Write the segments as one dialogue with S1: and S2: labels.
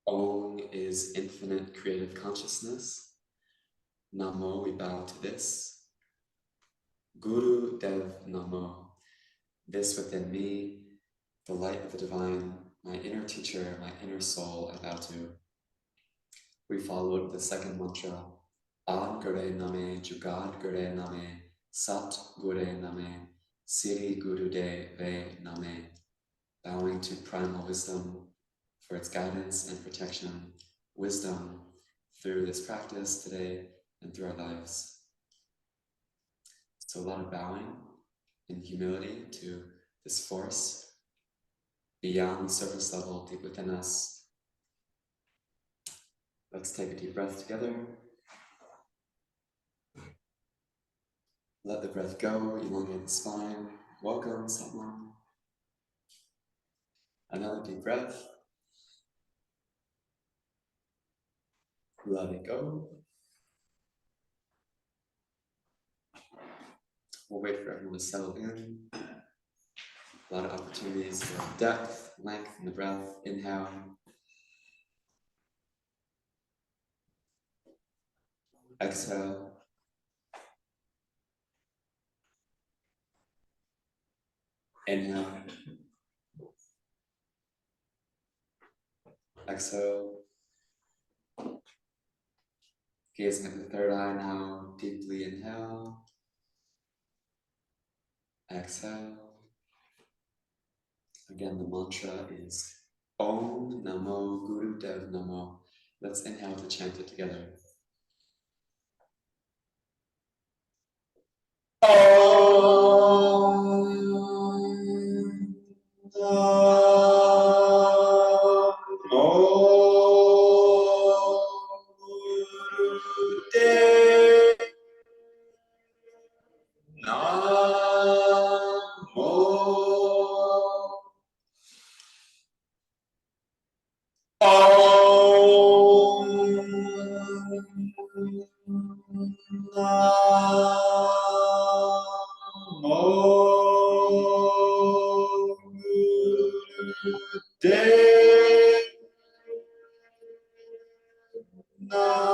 S1: Om is infinite creative consciousness. Namo, we bow to this. Guru Dev Namo, this within me, the light of the divine, my inner teacher, my inner soul, I bow to. We followed the second mantra, Ad Gure Name, Jugad Gure Name, Sat Gure Name, Siri Guru De Ve Name, bowing to primal wisdom for its guidance and protection, wisdom through this practice today and through our lives. So a lot of bowing in humility to this force beyond the surface level, deep within us. Let's take a deep breath together. Let the breath go, elongate the spine. Welcome, Satnam. Another deep breath. Let it go. We'll wait for everyone to settle in. A lot of opportunities for depth, length in the breath. Inhale. Exhale. Inhale. Exhale. Gazing at the third eye now. Deeply inhale. Exhale. Again, the mantra is Om Namo Guru Dev Namo. Let's inhale to chant it together. Om Namo Guru Dev Namo. Om Namo Guru Dev Namo.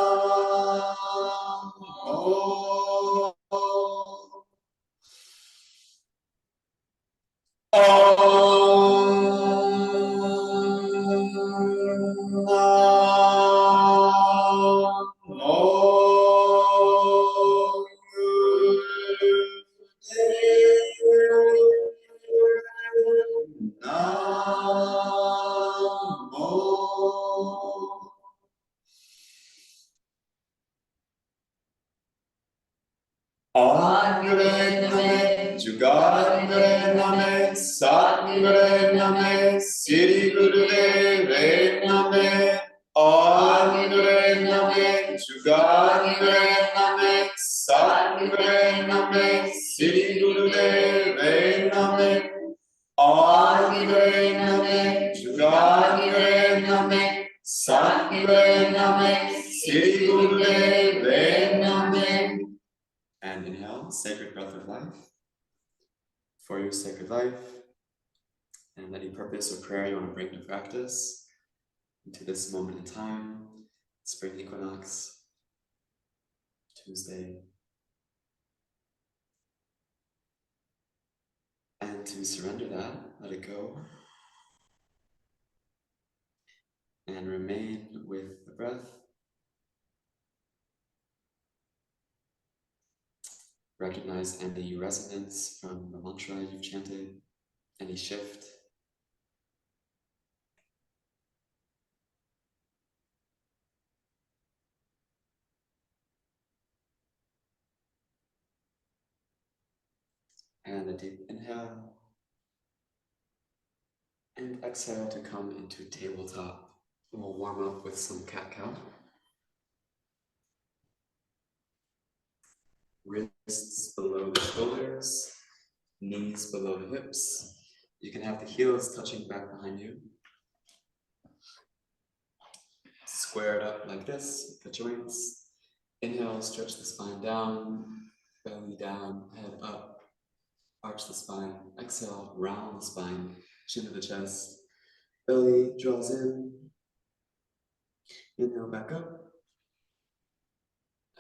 S1: Siri Guru De Ve Name, Om Gure Name, Jugad Gure Name, Sat Gure Name, Siri Guru De Ve Name, Om Gure Name, Jugad Gure Name, Sat Gure Name, Siri Guru De Ve Name. And inhale, sacred breath of life. For your sacred life, and any purpose or prayer you want to bring to practice into this moment in time, spring equinox, Tuesday. And to surrender that, let it go, and remain with the breath. Recognize any resonance from the mantra you've chanted, any shift. And a deep inhale. And exhale to come into tabletop. We'll warm up with some cat-cow. Wrists below the shoulders, knees below the hips. You can have the heels touching back behind you. Square it up like this, the joints. Inhale, stretch the spine down, belly down, head up. Arch the spine. Exhale, round the spine, chin to the chest. Belly draws in. Inhale back up.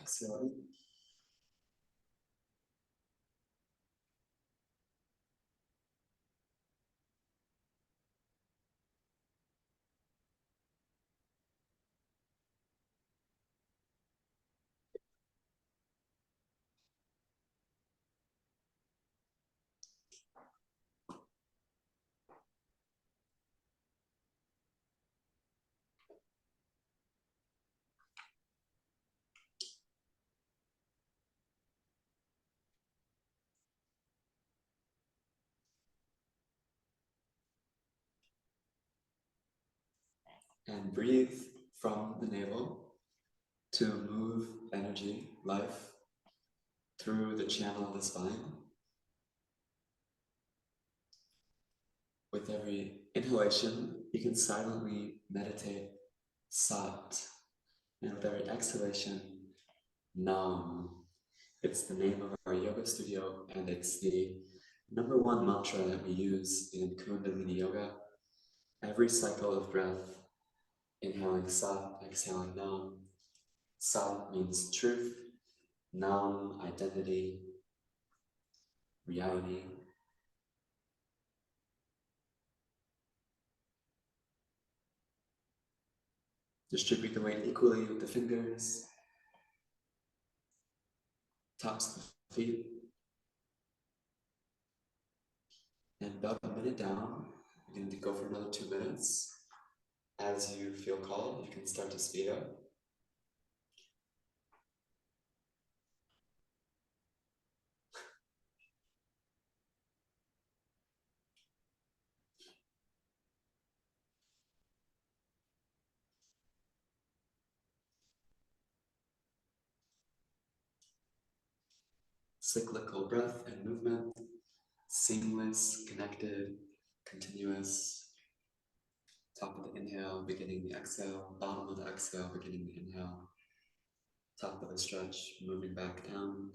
S1: Exhale in. And breathe from the navel to move energy, life, through the channel of the spine. With every inhalation, you can silently meditate Sat. And with every exhalation, Nam. It's the name of our yoga studio, and it's the number one mantra that we use in Kundalini yoga. Every cycle of breath, inhaling Sat, exhaling Nam. Sat means truth, Nam, identity, reality. Distribute the weight equally with the fingers, tops of the feet, and about a minute down. We're going to go for another 2 minutes. As you feel called, you can start to speed up. Cyclical breath and movement, seamless, connected, continuous. Top of the inhale, beginning the exhale, bottom of the exhale, beginning the inhale. Top of the stretch, moving back down.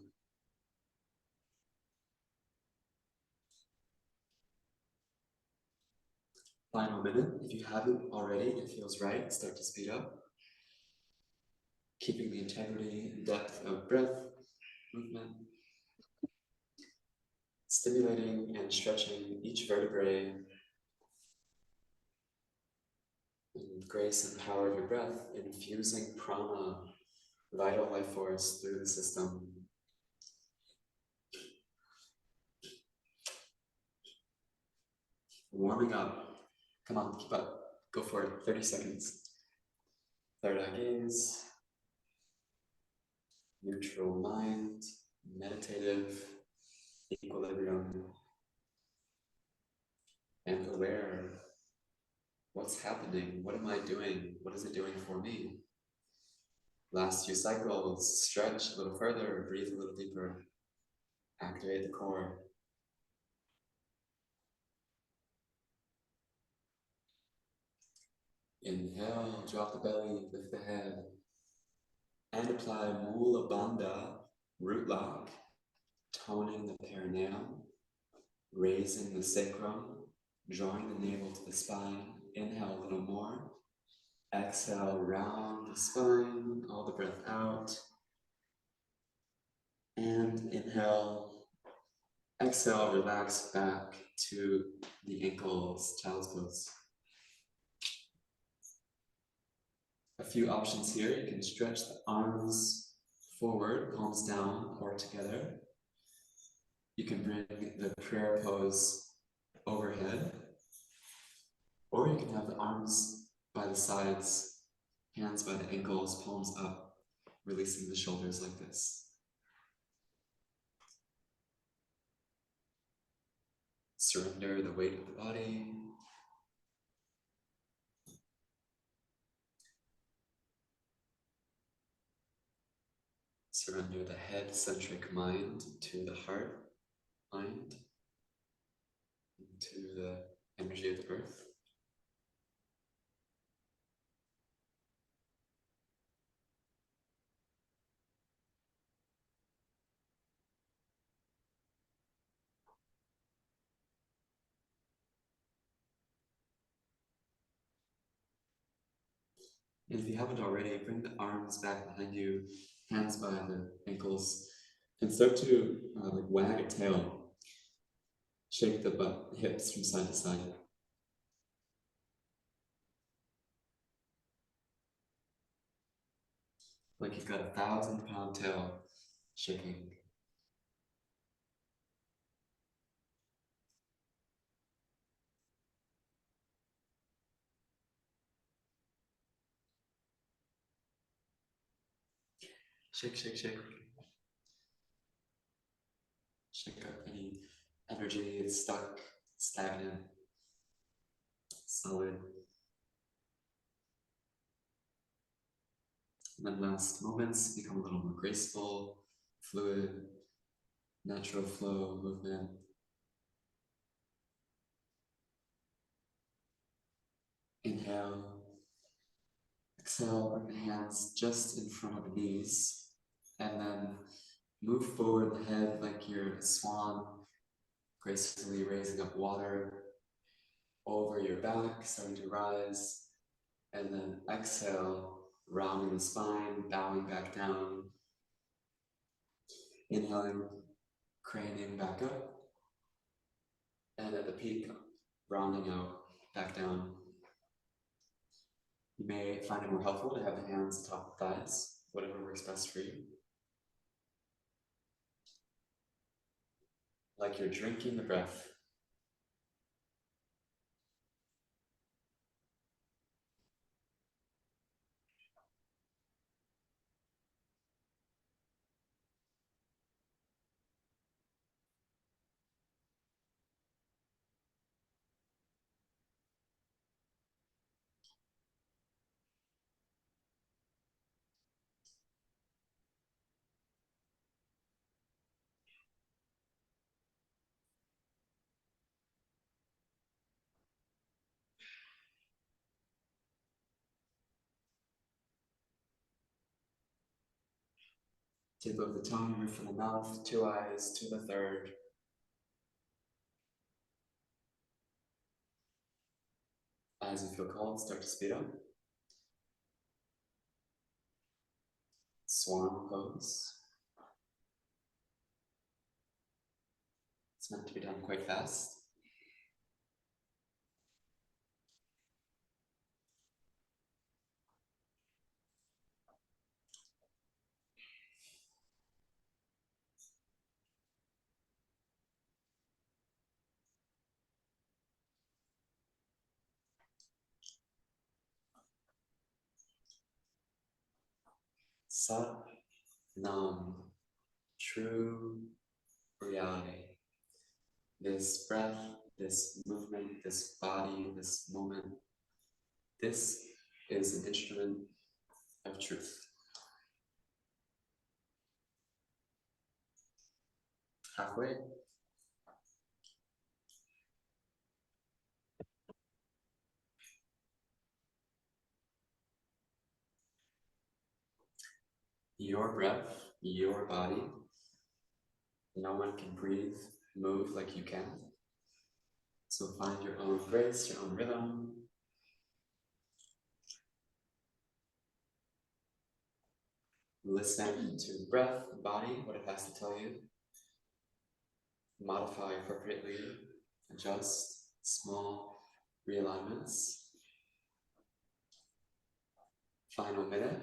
S1: Final minute. If you haven't already, it feels right, start to speed up. Keeping the integrity and depth of breath, movement. Stimulating and stretching each vertebrae. And with grace and power of your breath, infusing prana, vital life force through the system. Warming up. Come on, keep up. Go for it. 30 seconds. Third eye gaze. Neutral mind. Meditative. Equilibrium. And aware. What's happening? What am I doing? What is it doing for me? Last few cycles. Stretch a little further. Breathe a little deeper. Activate the core. Inhale, drop the belly, lift the head. And apply Mula Bandha, root lock, toning the perineum, raising the sacrum, drawing the navel to the spine. Inhale a little more. Exhale, round the spine, all the breath out. And inhale, exhale, relax back to the ankles, child's pose. A few options here. You can stretch the arms forward, palms down or together. You can bring the prayer pose overhead, or you can have the arms by the sides, hands by the ankles, palms up, releasing the shoulders like this. Surrender the weight of the body. Surrender the head-centric mind to the heart mind, to the energy of the earth. And if you haven't already, bring the arms back behind you, hands by the ankles, and start to like wag a tail. Shake the butt, hips from side to side. Like you've got a 1,000-pound tail shaking. Shake, shake, shake. Shake up any energy that's stuck, stagnant, solid. And then last moments become a little more graceful, fluid, natural flow, movement. Inhale. Exhale, bring the hands just in front of the knees. And then move forward the head like you're a swan, gracefully raising up water over your back, starting to rise. And then exhale, rounding the spine, bowing back down. Inhaling, craning back up. And at the peak, rounding out, back down. You may find it more helpful to have the hands atop the thighs, whatever works best for you. Like you're drinking the breath. Tip of the tongue, roof of the mouth, two eyes to the third. As you feel called, start to speed up. Swan pose. It's meant to be done quite fast. Sat Nam, true reality. This breath, this movement, this body, this moment, this is an instrument of truth. Halfway. Your breath, your body. No one can breathe, move like you can. So find your own grace, your own rhythm. Listen to breath, body, what it has to tell you. Modify appropriately, adjust, small realignments. Final minute.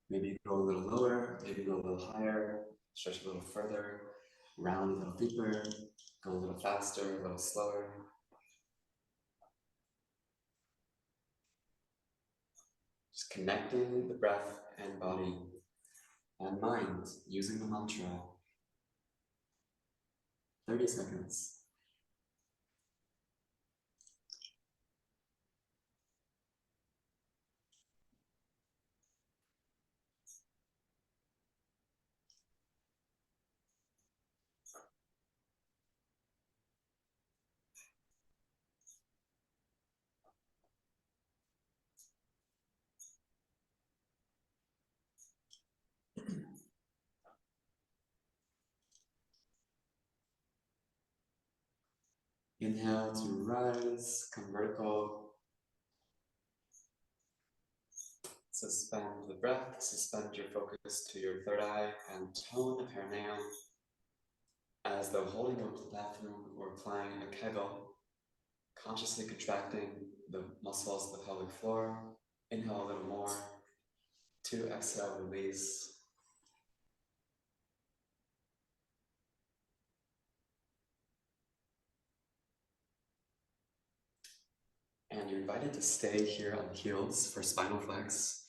S1: Maybe go a little lower, maybe go a little higher, stretch a little further, round a little deeper, go a little faster, a little slower. Just connecting the breath and body and mind using the mantra. 30 seconds. Inhale to rise, come vertical. Suspend the breath, suspend your focus to your third eye and tone the perineum as though holding up the bathroom or applying a kegel, consciously contracting the muscles of the pelvic floor. Inhale a little more. 2, exhale, release. And you're invited to stay here on the heels for spinal flex.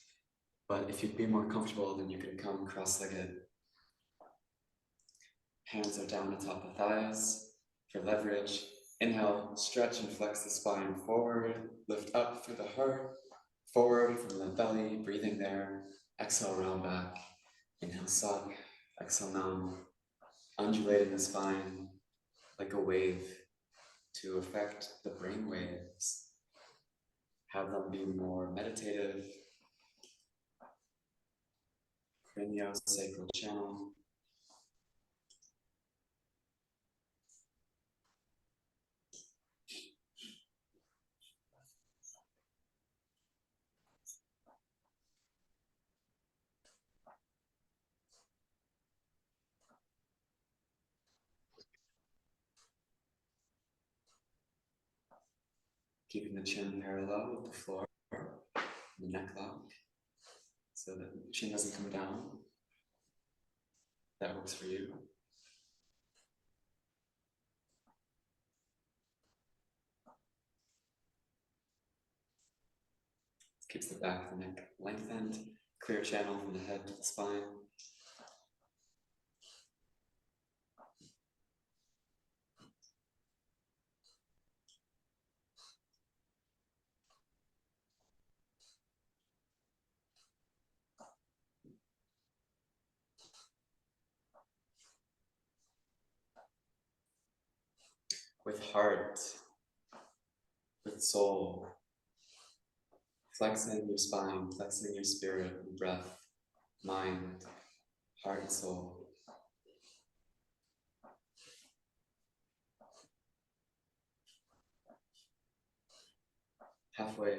S1: But if you'd be more comfortable, then you can come cross-legged. Hands are down atop the thighs for leverage. Inhale, stretch and flex the spine forward. Lift up through the heart, forward from the belly, breathing there. Exhale, round back. Inhale, suck. Exhale, numb. Undulating the spine like a wave to affect the brain waves. Have them be more meditative. Craniosacral channel. Keeping the chin parallel with the floor, the neck lock, so that the chin doesn't come down. That works for you. Keeps the back of the neck lengthened, clear channel from the head to the spine. With heart, with soul, flexing your spine, flexing your spirit and breath, mind, heart and soul. Halfway.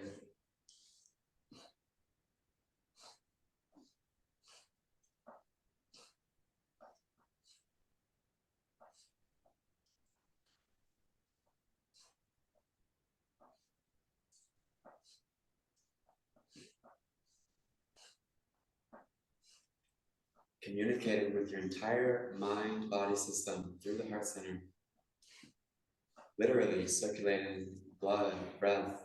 S1: Communicating with your entire mind-body system through the heart center. Literally circulating blood, breath,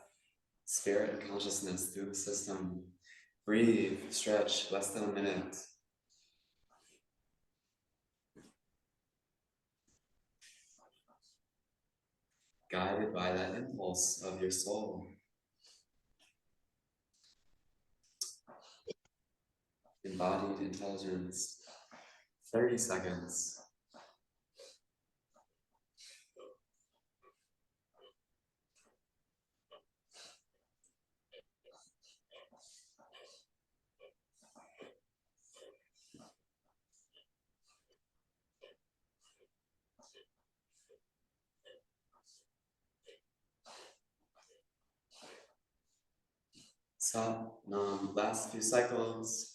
S1: spirit, and consciousness through the system. Breathe, stretch, less than a minute. Guided by that impulse of your soul. Embodied intelligence. 30 seconds. Sat Nam. Last few cycles.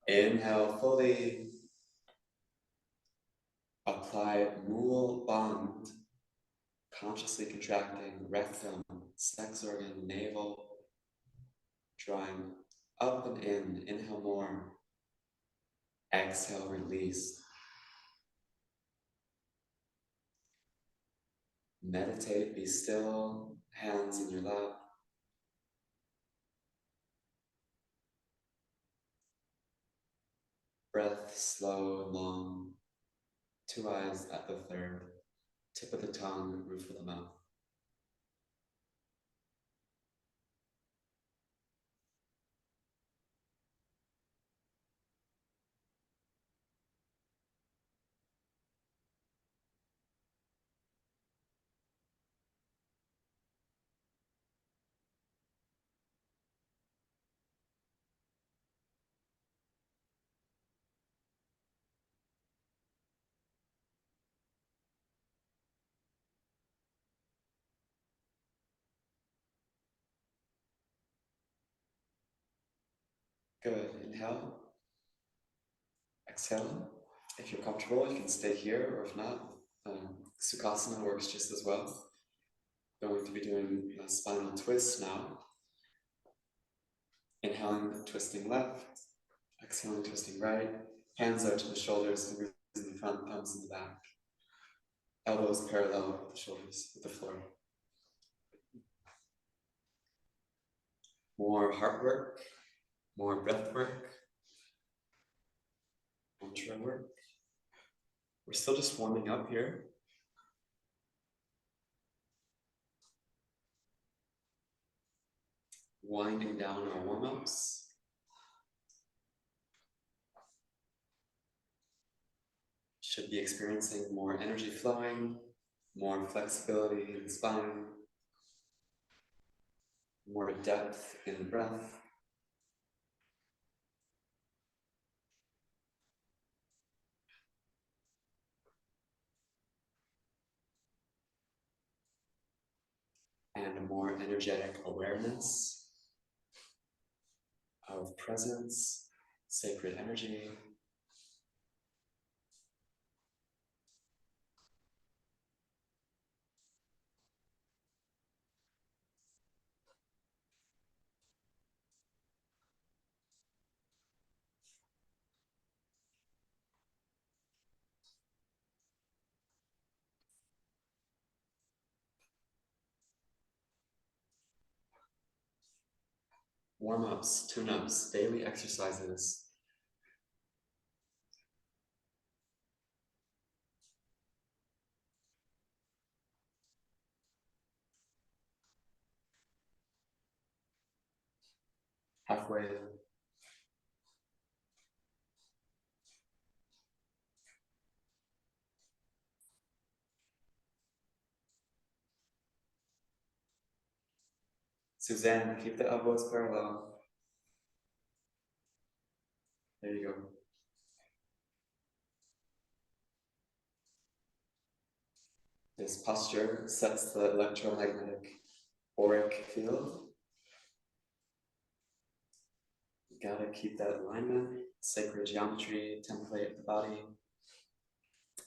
S1: Inhale fully. Apply Mool Band. Consciously contracting rectum, sex organ, navel. Drawing up and in. Inhale more. Exhale, release. Meditate, be still, hands in your lap. Breath slow and long. 2 eyes at the third. Tip of the tongue, roof of the mouth. Good. Inhale. Exhale. If you're comfortable, you can stay here, or if not, Sukhasana works just as well. Going to be doing a spinal twist now. Inhaling, twisting left. Exhaling, twisting right. Hands out to the shoulders, fingers in the front, thumbs in the back. Elbows parallel with the shoulders, with the floor. More heart work, more breath work, mantra work. We're still just warming up here. Winding down our warm-ups. Should be experiencing more energy flowing, more flexibility in the spine, more depth in the breath. And a more energetic awareness of presence, sacred energy. Warm-ups, tune-ups, daily exercises. Halfway. Suzanne, keep the elbows parallel. There you go. This posture sets the electromagnetic auric field. You gotta keep that alignment, sacred geometry, template of the body.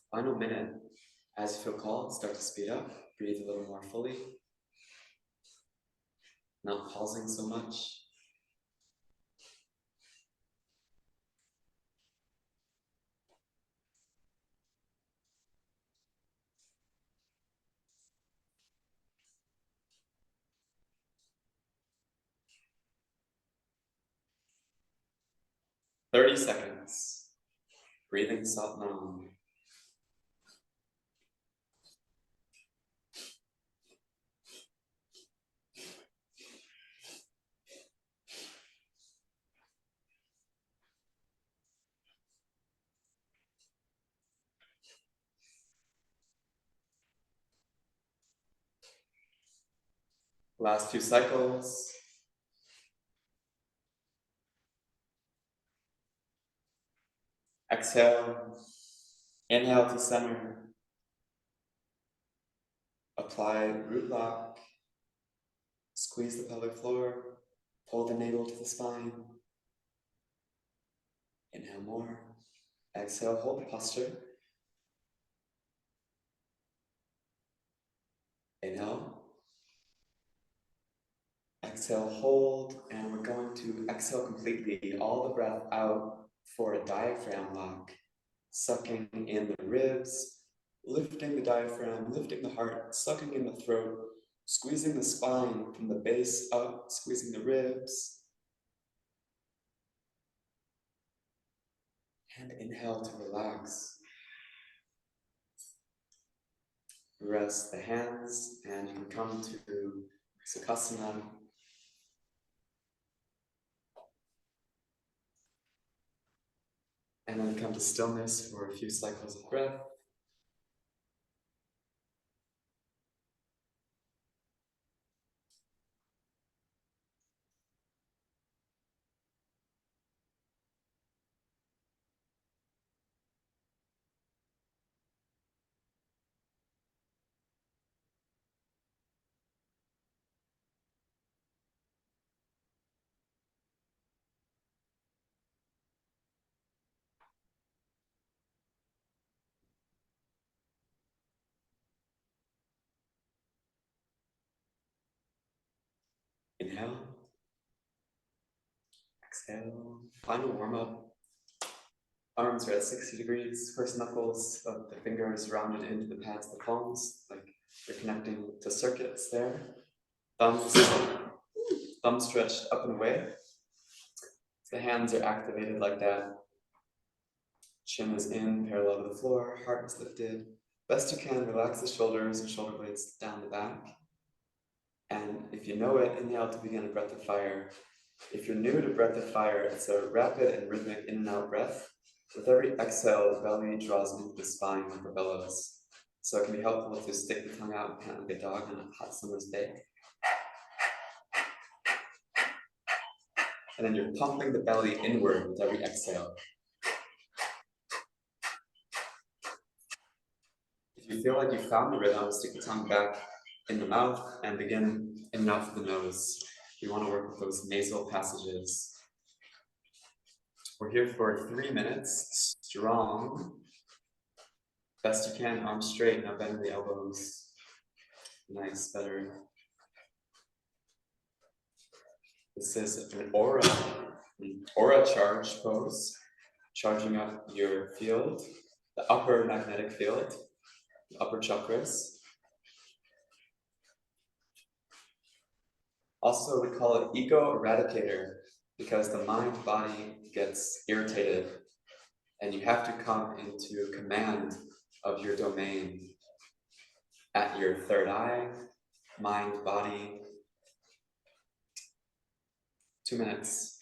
S1: Final minute. As you feel called, start to speed up. Breathe a little more fully. Not pausing so much. "30 seconds. Breathing Satnam. Last few cycles. Exhale. Inhale to center. Apply root lock. Squeeze the pelvic floor. Pull the navel to the spine. Inhale more. Exhale, hold the posture. Inhale. Exhale, hold, and we're going to exhale completely, all the breath out for a diaphragm lock. Sucking in the ribs, lifting the diaphragm, lifting the heart, sucking in the throat, squeezing the spine from the base up, squeezing the ribs. And inhale to relax. Rest the hands, and you can come to Sukhasana. And then come to stillness for a few cycles of breath. Inhale. Exhale. Final warm-up. Arms are at 60 degrees. First knuckles of the fingers rounded into the pads of the palms, like you're connecting to circuits there. Thumbs stretched up and away. The hands are activated like that. Chin is in, parallel to the floor. Heart is lifted. Best you can, relax the shoulders and shoulder blades down the back. And if you know it, inhale to begin a breath of fire. If you're new to breath of fire, it's a rapid and rhythmic in and out breath. With every exhale, the belly draws into the spine like a bellows. So it can be helpful to stick the tongue out and pant like a dog on a hot summer's day. And then you're pumping the belly inward with every exhale. If you feel like you found the rhythm, stick the tongue back in the mouth and begin in and out through the nose. We want to work with those nasal passages. We're here for 3 minutes, strong. Best you can, arms straight, now bend the elbows. Nice, better. This is an aura charge pose, charging up your field, the upper magnetic field, the upper chakras. Also, we call it ego eradicator because the mind-body gets irritated and you have to come into command of your domain at your third eye, mind, body. 2 minutes.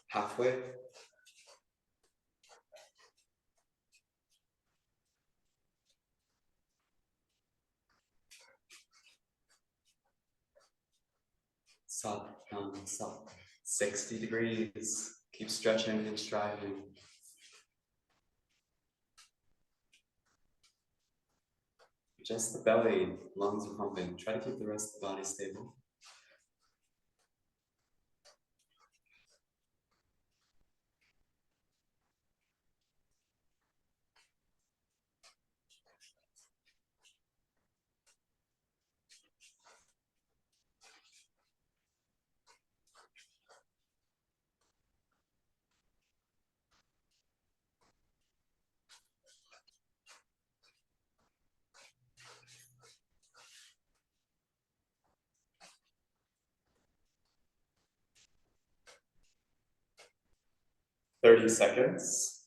S1: Halfway. Sat, 60 degrees. Keep stretching and striving. Just the belly, lungs are pumping. Try to keep the rest of the body stable. Thirty seconds.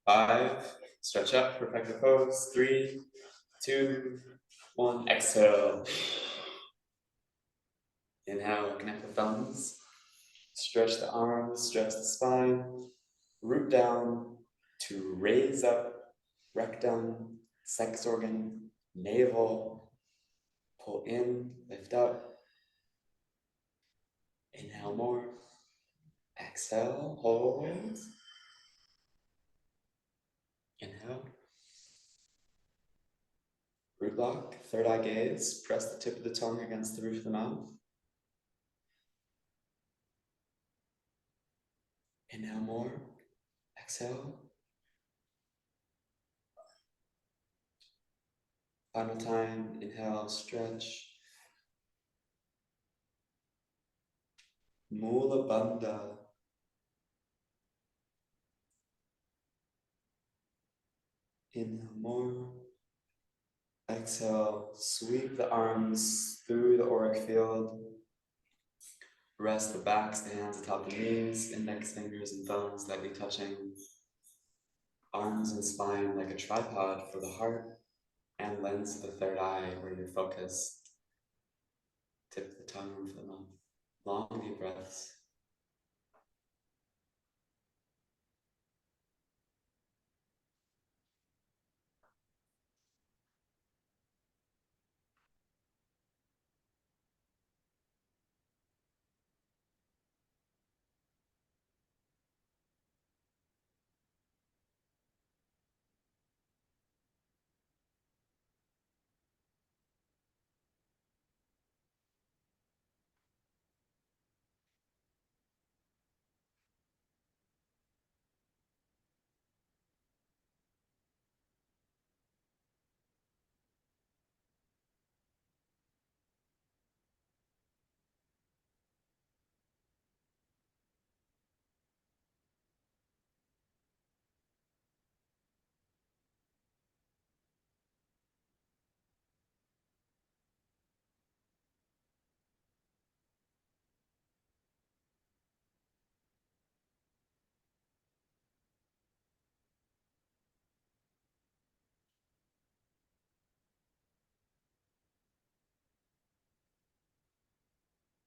S1: Five, stretch up, perfect the pose. 3, 2, 1, exhale. Inhale, connect the thumbs. Stretch the arms, stretch the spine. Root down to raise up, rectum, sex organ, navel. Pull in, lift up. Inhale more. Exhale, hold. Inhale. Root lock, third eye gaze. Press the tip of the tongue against the roof of the mouth. Inhale more. Exhale. Final time, inhale, stretch. Mula Bandha. Inhale more. Exhale, sweep the arms through the auric field. Rest the backs, the hands atop the knees, index fingers and thumbs lightly touching. Arms and spine like a tripod for the heart, and lens of the third eye where you're focused. Tip the tongue for the mouth. Long deep breaths.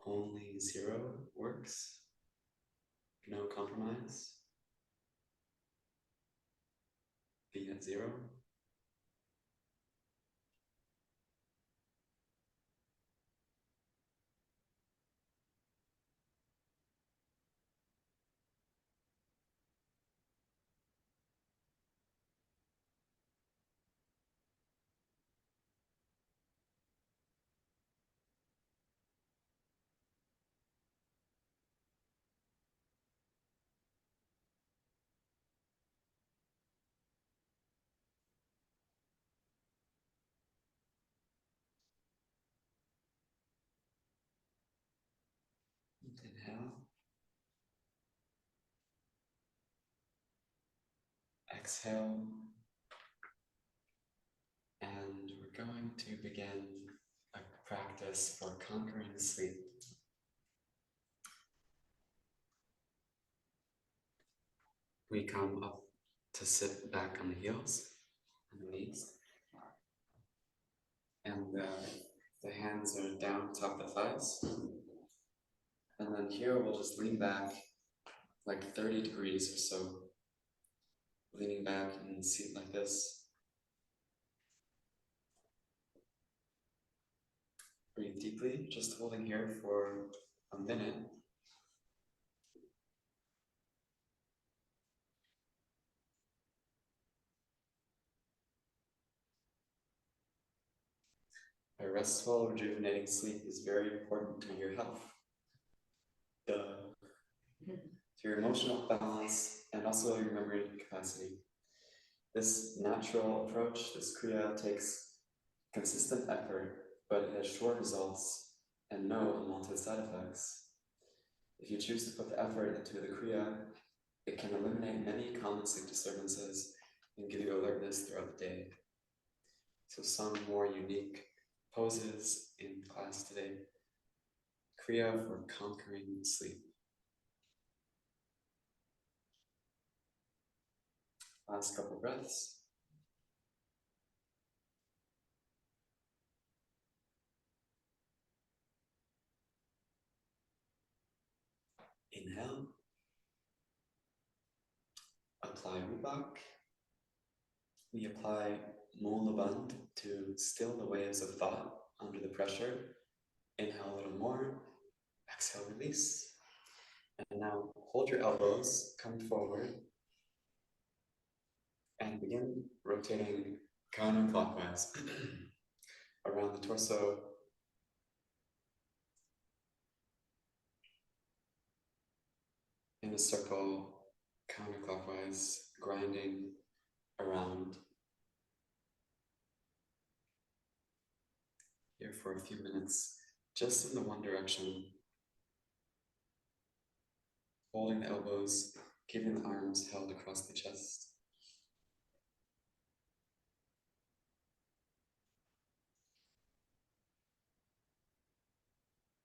S1: Only 0 works. No compromise. Be at 0. Inhale. Exhale. And we're going to begin a practice for conquering sleep. We come up to sit back on the heels, on the knees. And the hands are down top of the thighs. And then here we'll just lean back like 30 degrees or so. Leaning back in a seat like this. Breathe deeply, just holding here for a minute. A restful, rejuvenating sleep is very important to your health, to your emotional balance, and also your memory capacity. This natural approach, this Kriya, takes consistent effort, but it has short results and no unwanted side effects. If you choose to put the effort into the Kriya, it can eliminate many common sleep disturbances and give you alertness throughout the day. So some more unique poses in class today. Kriya for conquering sleep. Last couple breaths. Inhale. Apply Rubak. We apply Molaband to still the waves of thought under the pressure. Inhale a little more. Exhale, release. And now hold your elbows, come forward, and begin rotating counterclockwise around the torso. In a circle, counterclockwise, grinding around. Here for a few minutes, just in the one direction. Holding the elbows, keeping the arms held across the chest.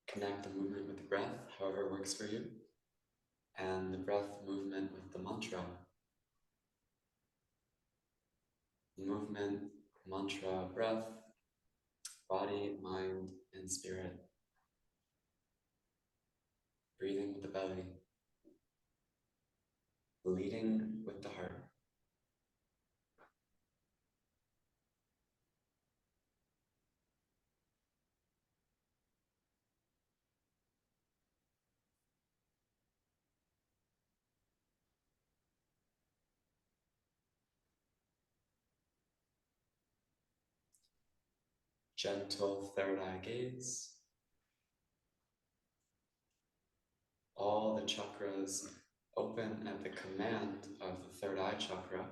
S1: Connect the movement with the breath, however works for you, and the breath movement with the mantra. movement, mantra, breath, body, mind, and spirit. Breathing with the belly. Leading with the heart. Gentle third eye gaze. All the chakras open at the command of the third eye chakra.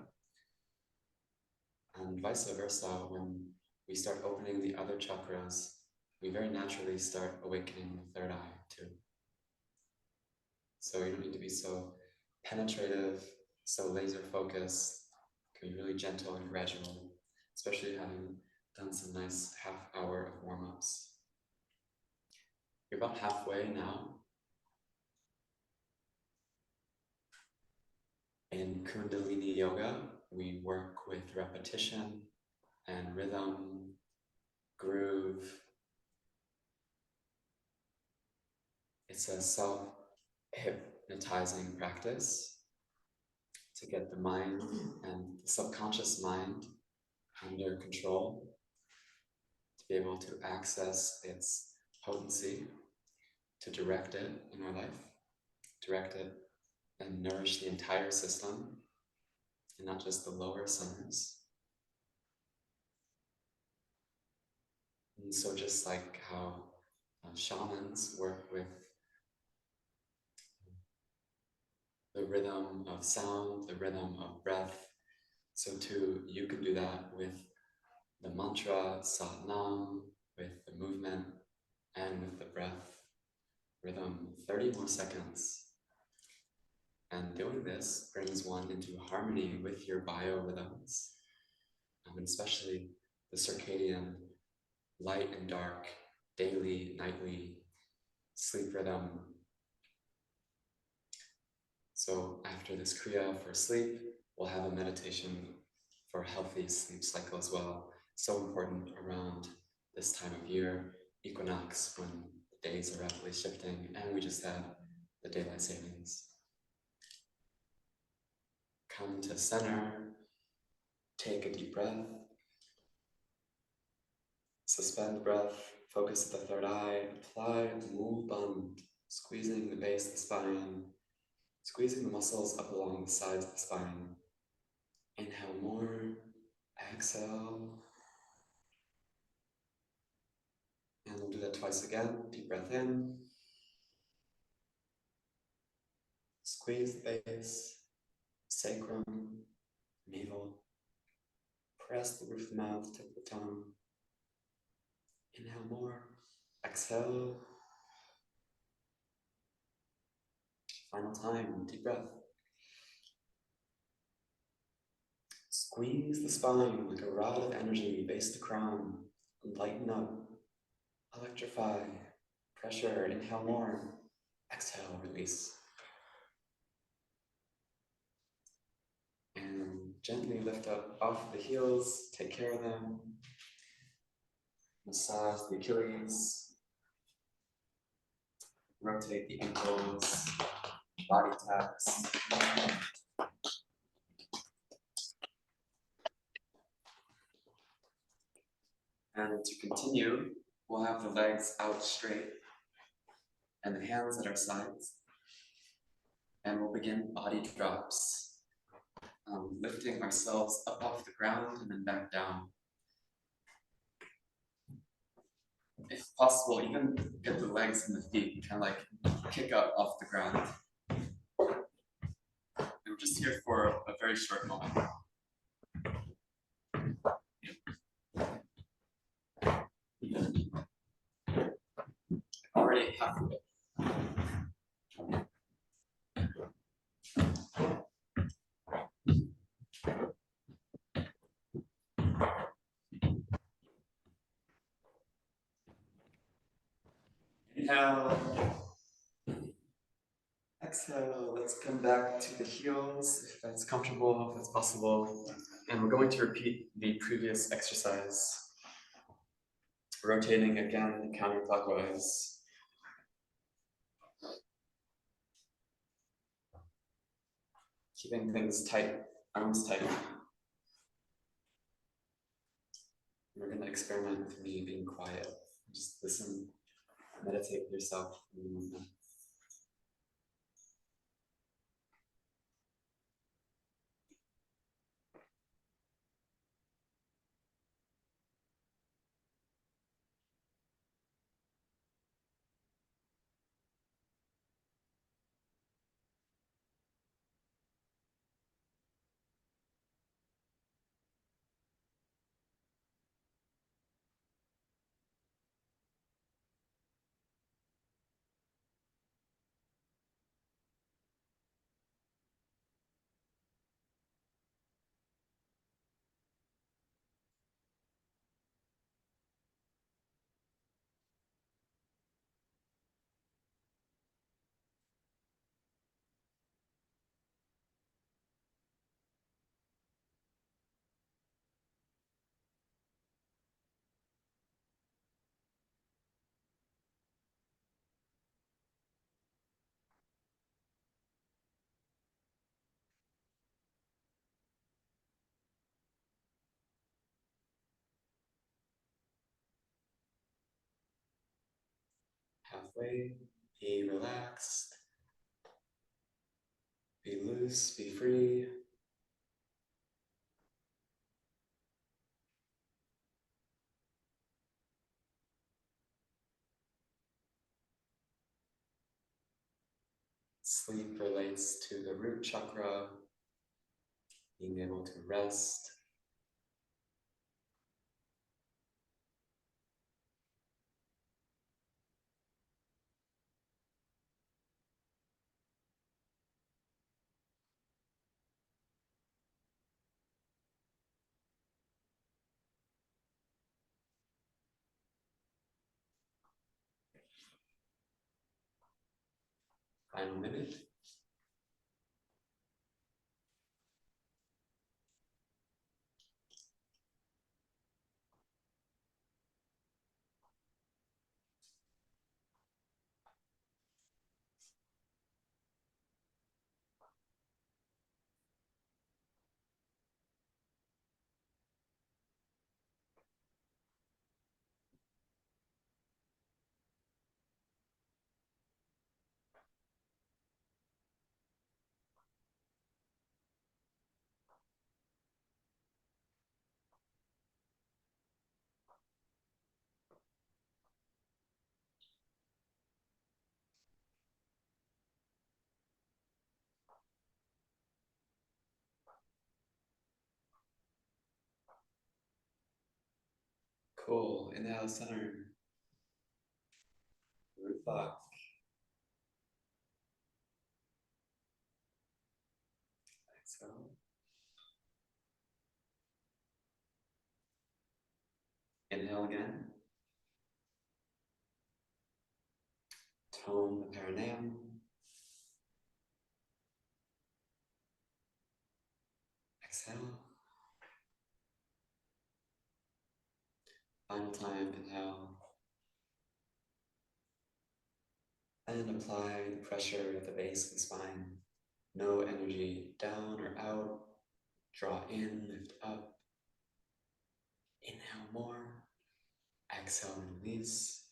S1: And vice versa, when we start opening the other chakras, we very naturally start awakening the third eye too. So you don't need to be so penetrative, so laser focused. It can be really gentle and gradual, especially having done some nice half hour of warm-ups. You're about halfway now. In Kundalini Yoga, we work with repetition and rhythm, groove. It's a self-hypnotizing practice to get the mind and the subconscious mind under control, to be able to access its potency, to direct it in our life, direct it and nourish the entire system, and not just the lower centers. And so just like how shamans work with the rhythm of sound, the rhythm of breath, so too you can do that with the mantra, Sat Nam, with the movement, and with the breath rhythm. 30 more seconds. And doing this brings one into harmony with your biorhythms, and especially the circadian light and dark, daily, nightly sleep rhythm. So after this Kriya for sleep, we'll have a meditation for a healthy sleep cycle as well. So important around this time of year, equinox, when the days are rapidly shifting, and we just had the daylight savings. Come to center, take a deep breath, suspend breath, focus at the third eye, apply Mu Band, squeezing the base of the spine, squeezing the muscles up along the sides of the spine. Inhale more, exhale. And we'll do that twice again. Deep breath in. Squeeze the base, sacrum, navel. Press the roof of the mouth, tip of the tongue. Inhale more, exhale. Final time, deep breath. Squeeze the spine like a rod of energy, base to crown. Lighten up, electrify, pressure. Inhale more, exhale, release. And gently lift up off the heels, take care of them. Massage the Achilles. Rotate the ankles, body taps. And to continue, we'll have the legs out straight and the hands at our sides. And we'll begin body drops, lifting ourselves up off the ground and then back down. If possible, even get the legs and the feet kind of like kick up off the ground. And we're just here for a very short moment. Already halfway. Inhale. Exhale. Let's come back to the heels if that's comfortable, if it's possible. And we're going to repeat the previous exercise, rotating again counterclockwise. Keeping things tight, arms tight. We're going to experiment with me being quiet. Just listen, meditate with yourself in the movement. Halfway, be relaxed, be loose, be free. Sleep relates to the root chakra, being able to rest. Final minute. Cool. Inhale, center. Root lock. Exhale. Inhale again. Tone the perineum. Exhale. Final time, inhale. And apply the pressure at the base of the spine. No energy down or out. Draw in, lift up. Inhale more. Exhale, release.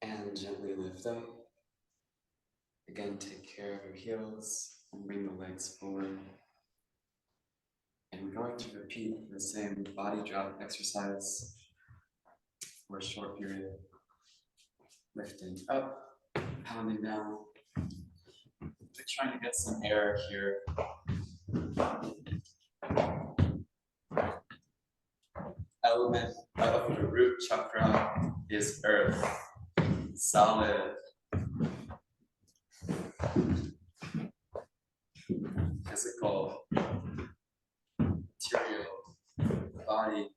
S1: And gently lift up. Again, take care of your heels and bring the legs forward. And we're going to repeat the same body drop exercise for a short period. Lifting up, pounding down. We're trying to get some air here. Element of the root chakra is earth, solid, physical, material, body,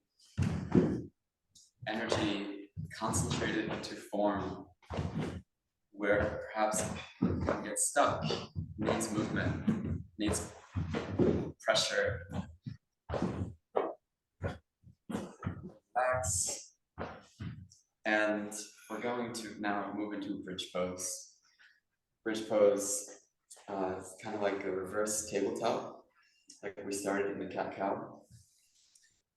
S1: energy concentrated into form, where perhaps it can get stuck, needs movement, needs pressure, relax. And we're going to now move into bridge pose. Bridge pose is kind of like a reverse tabletop, like we started in the cat-cow.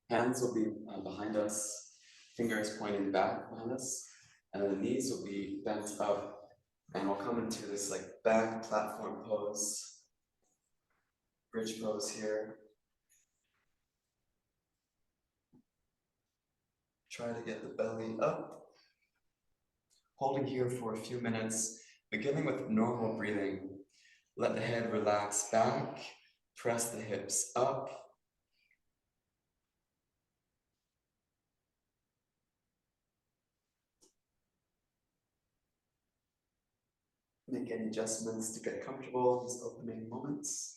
S1: Hands will be behind us, fingers pointing back behind us, and the knees will be bent up, and we'll come into this like back platform pose, bridge pose here. Try to get the belly up. Holding here for a few minutes, beginning with normal breathing. Let the head relax back, press the hips up. Make any adjustments to get comfortable in these opening moments.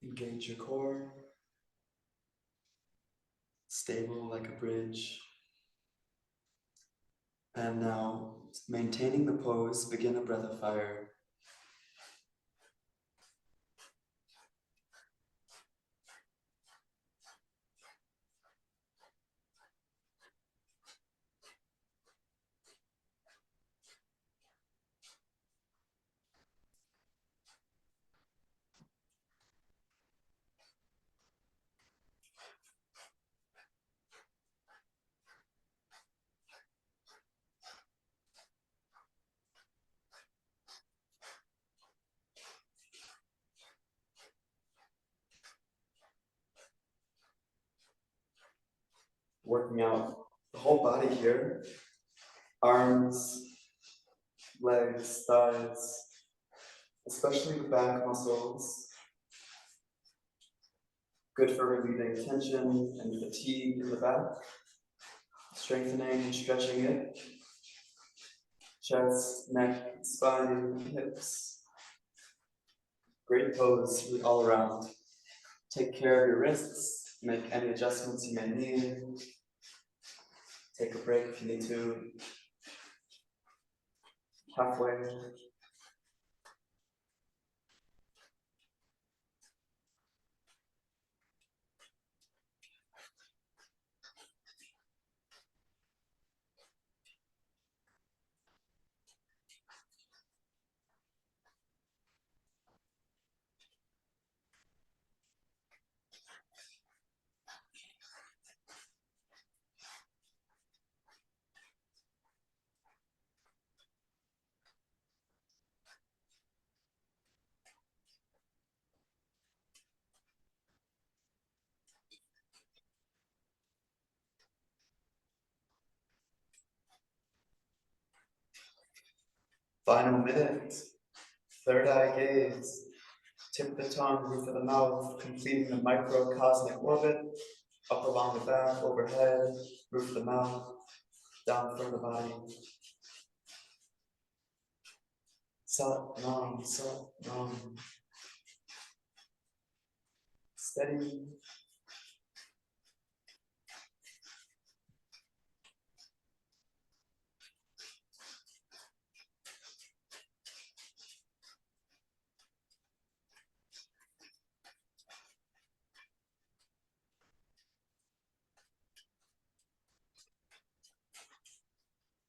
S1: Engage your core. Stable like a bridge. And now, maintaining the pose, begin a breath of fire. Working out the whole body here. Arms, legs, thighs, especially the back muscles. Good for relieving tension and fatigue in the back. Strengthening and stretching it. Chest, neck, spine, hips. Great pose all around. Take care of your wrists. Make any adjustments you may need. Take a break if you need to. Halfway. Final minute. Third eye gaze. Tip the tongue, roof of the mouth, completing the microcosmic orbit. Up along the back, overhead, roof of the mouth, down from the body. Sat Nam, Sat Nam. Steady.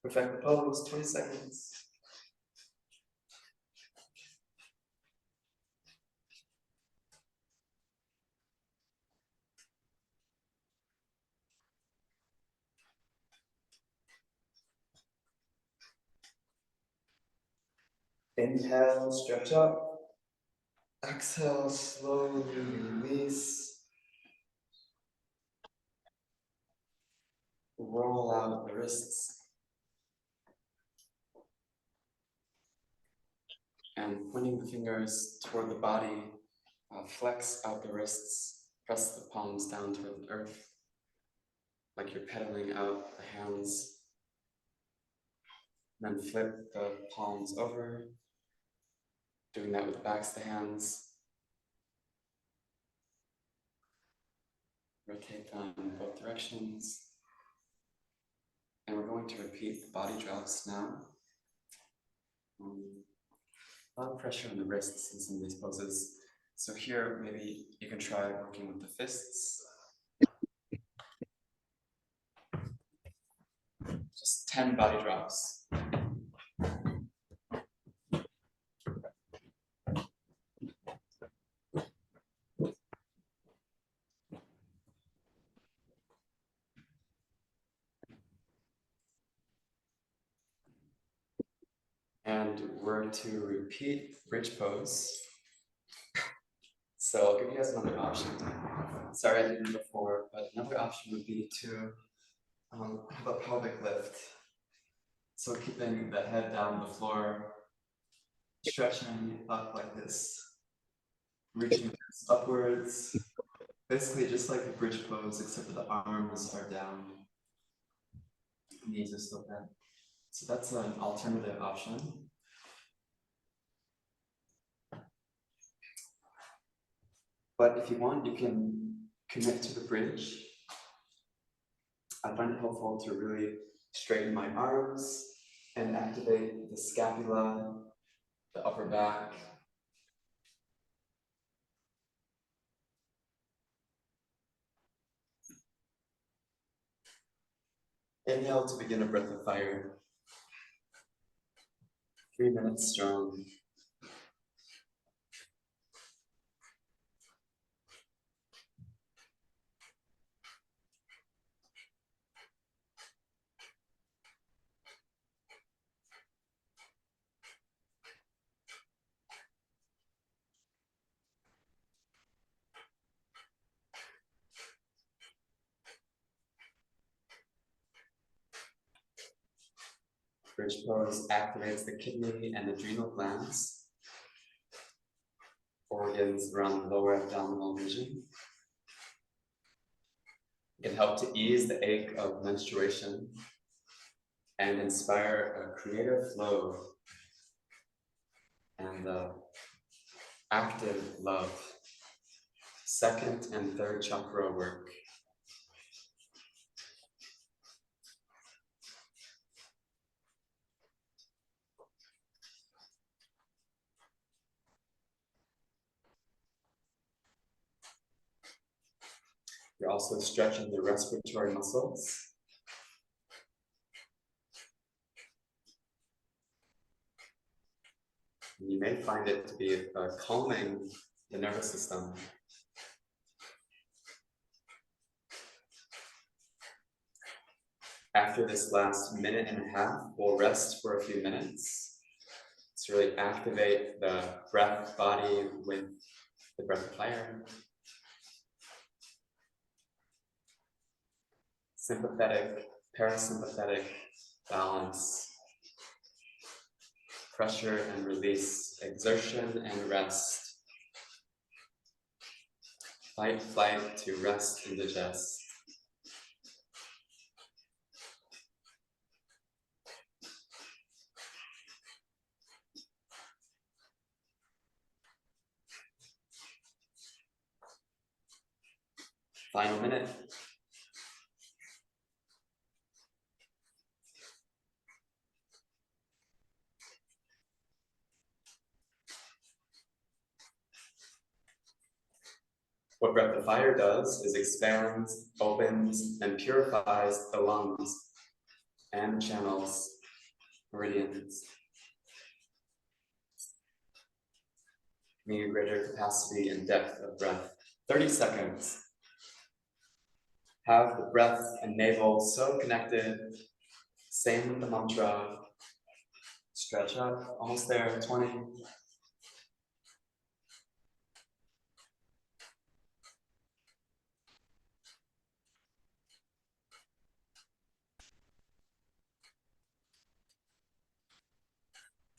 S1: Perfect the pose, 20 seconds. Inhale, stretch up. Exhale, slowly release. Roll out the wrists. And pointing the fingers toward the body, flex out the wrists, press the palms down toward the earth. like you're pedaling out the hands. Then flip the palms over, doing that with the backs of the hands. Rotate them in both directions. And we're going to repeat the body drops now. A lot of pressure on the wrists in some of these poses. So here, maybe you can try working with the fists. Just 10 body drops. And we're to repeat bridge pose. So I'll give you guys another option. Sorry I didn't before, but another option would be to have a pelvic lift. So keeping the head down the floor, stretching up like this, reaching upwards, basically just like a bridge pose, except for the arms are down, knees are still bent. So that's an alternative option. But if you want, you can commit to the bridge. I find it helpful to really straighten my arms and activate the scapula, the upper back. Inhale to begin a breath of fire. 3 minutes strong. Bridge pose activates the kidney and adrenal glands, organs around the lower abdominal region. It can help to ease the ache of menstruation and inspire a creative flow and active love. Second and third chakra work. You're also stretching the respiratory muscles. You may find it to be calming the nervous system. After this last minute and a half, we'll rest for a few minutes to really activate the breath body with the breath of fire. Sympathetic, parasympathetic balance, pressure and release, exertion and rest, fight, flight to rest and digest. Final minute. What breath of fire does is expands, opens, and purifies the lungs and channels, meridians, meaning greater capacity and depth of breath. 30 seconds. Have the breath and navel so connected. Same with the mantra. Stretch up, almost there, 20.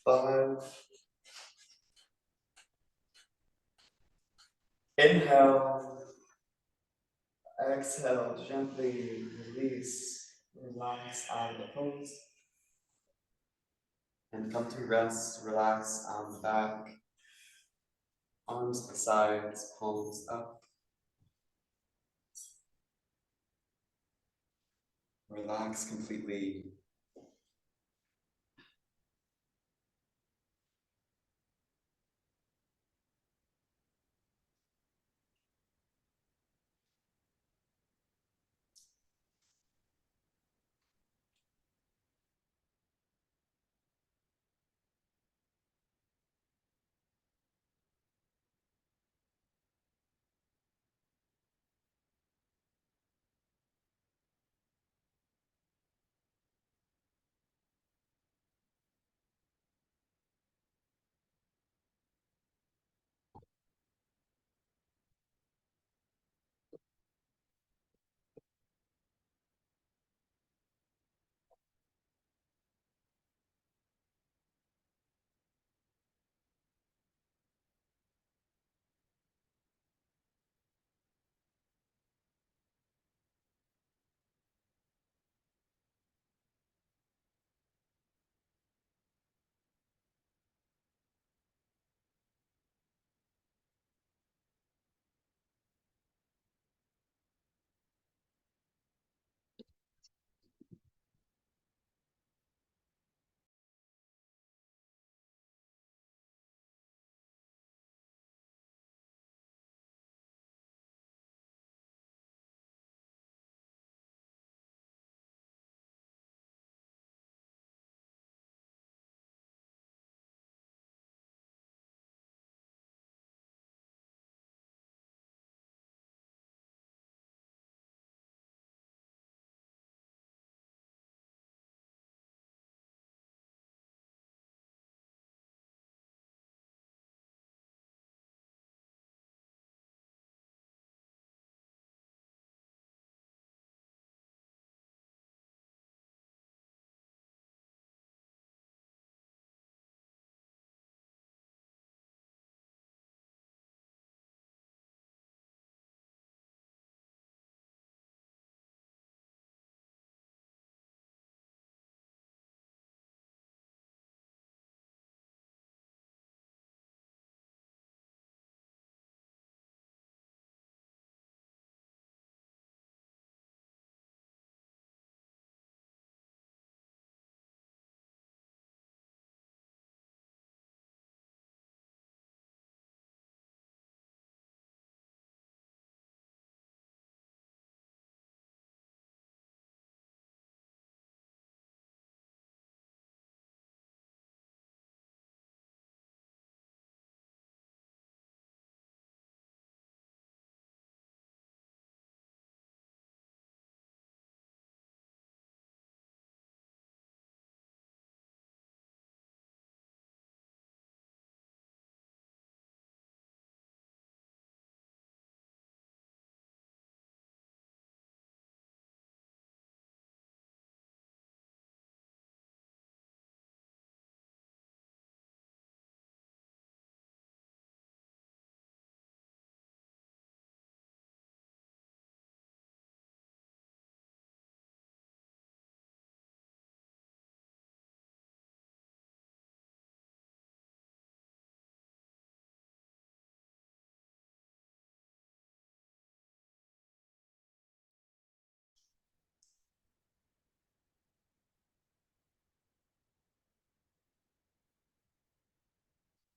S1: 5. Inhale. exhale, gently release, relax out of the pose. And come to rest, relax on the back, arms to the sides, palms up. Relax completely.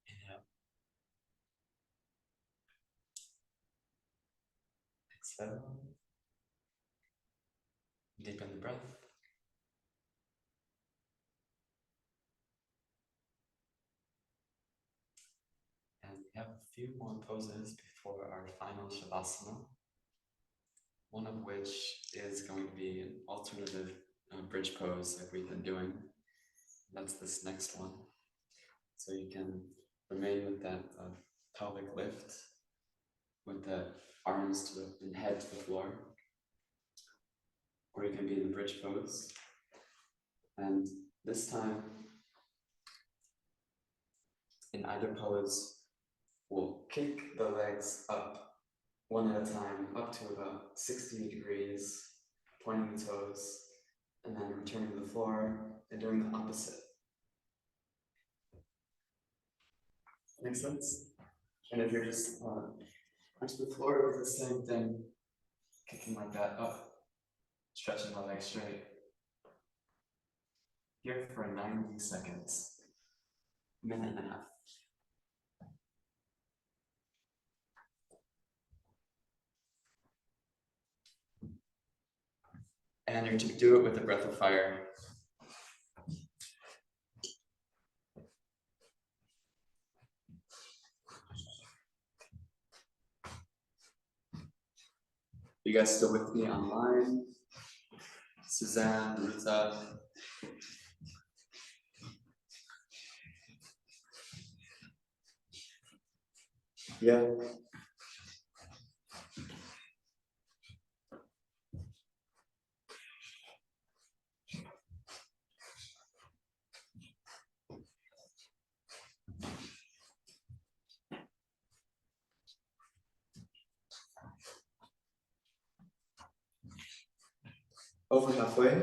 S1: Inhale, exhale. Deepen the breath. And we have a few more poses before our final Shavasana, one of which is going to be an alternative bridge pose like we've been doing. That's this next one. So you can remain with that pelvic lift, with the arms to the and head to the floor, or you can be in the bridge pose. And this time, in either pose, we'll kick the legs up one at a time, up to about 60 degrees, pointing the toes, and then returning to the floor and doing the opposite. Make sense? And if you're just onto the floor, do the same thing, kicking like that up, stretching the legs straight. Here for 90 seconds, minute and a half. And you're to do it with a breath of fire. You guys still with me online? Suzanne, Rita. Yeah. Over halfway.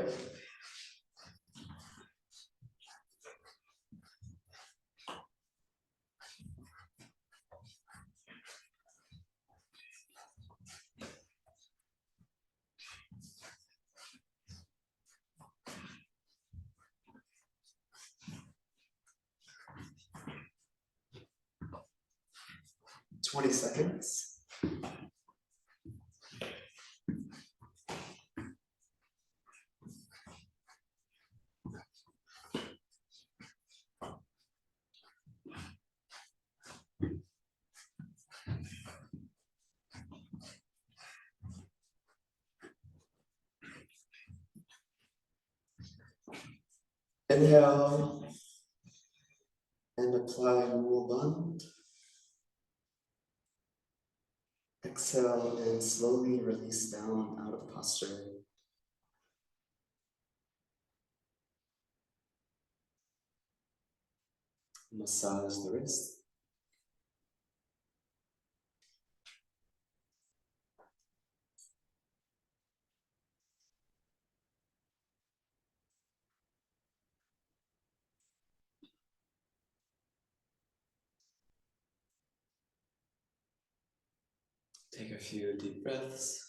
S1: Twenty seconds. Inhale and apply mul band. Exhale and slowly release down out of posture. Massage the wrist. Take a few deep breaths.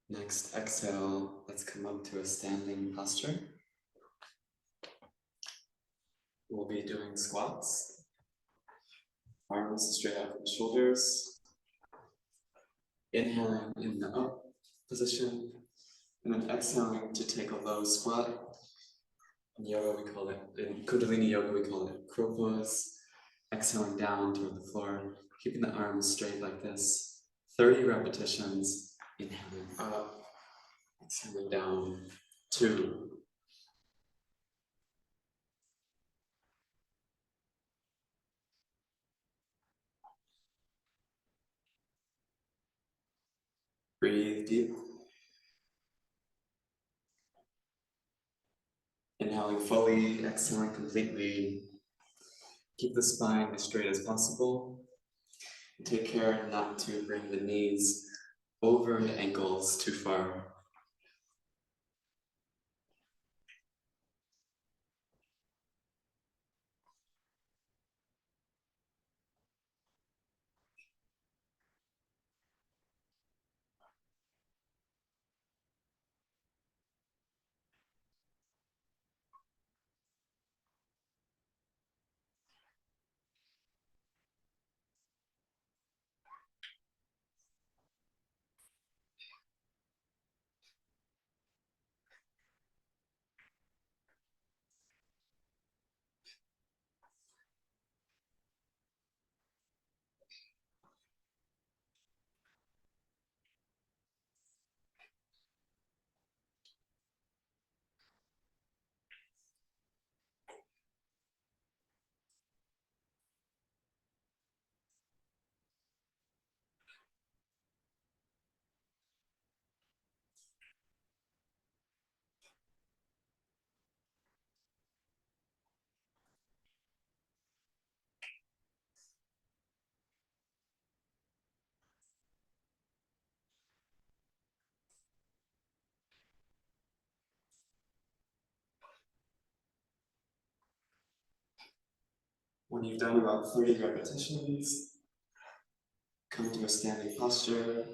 S1: Next, exhale. Let's come up to a standing posture. We'll be doing squats. Arms straight out from the shoulders. Inhaling in the up position, and then exhaling to take a low squat. In yoga, we call it, in Kundalini yoga, we call it crow pose. Exhaling down toward the floor, keeping the arms straight like this. 30 repetitions. Inhaling up, exhaling down. 2. Breathe deep. Inhaling fully, exhaling completely. Keep the spine as straight as possible. Take care not to bring the knees over the ankles too far. When you've done about 30 repetitions, come to a standing posture.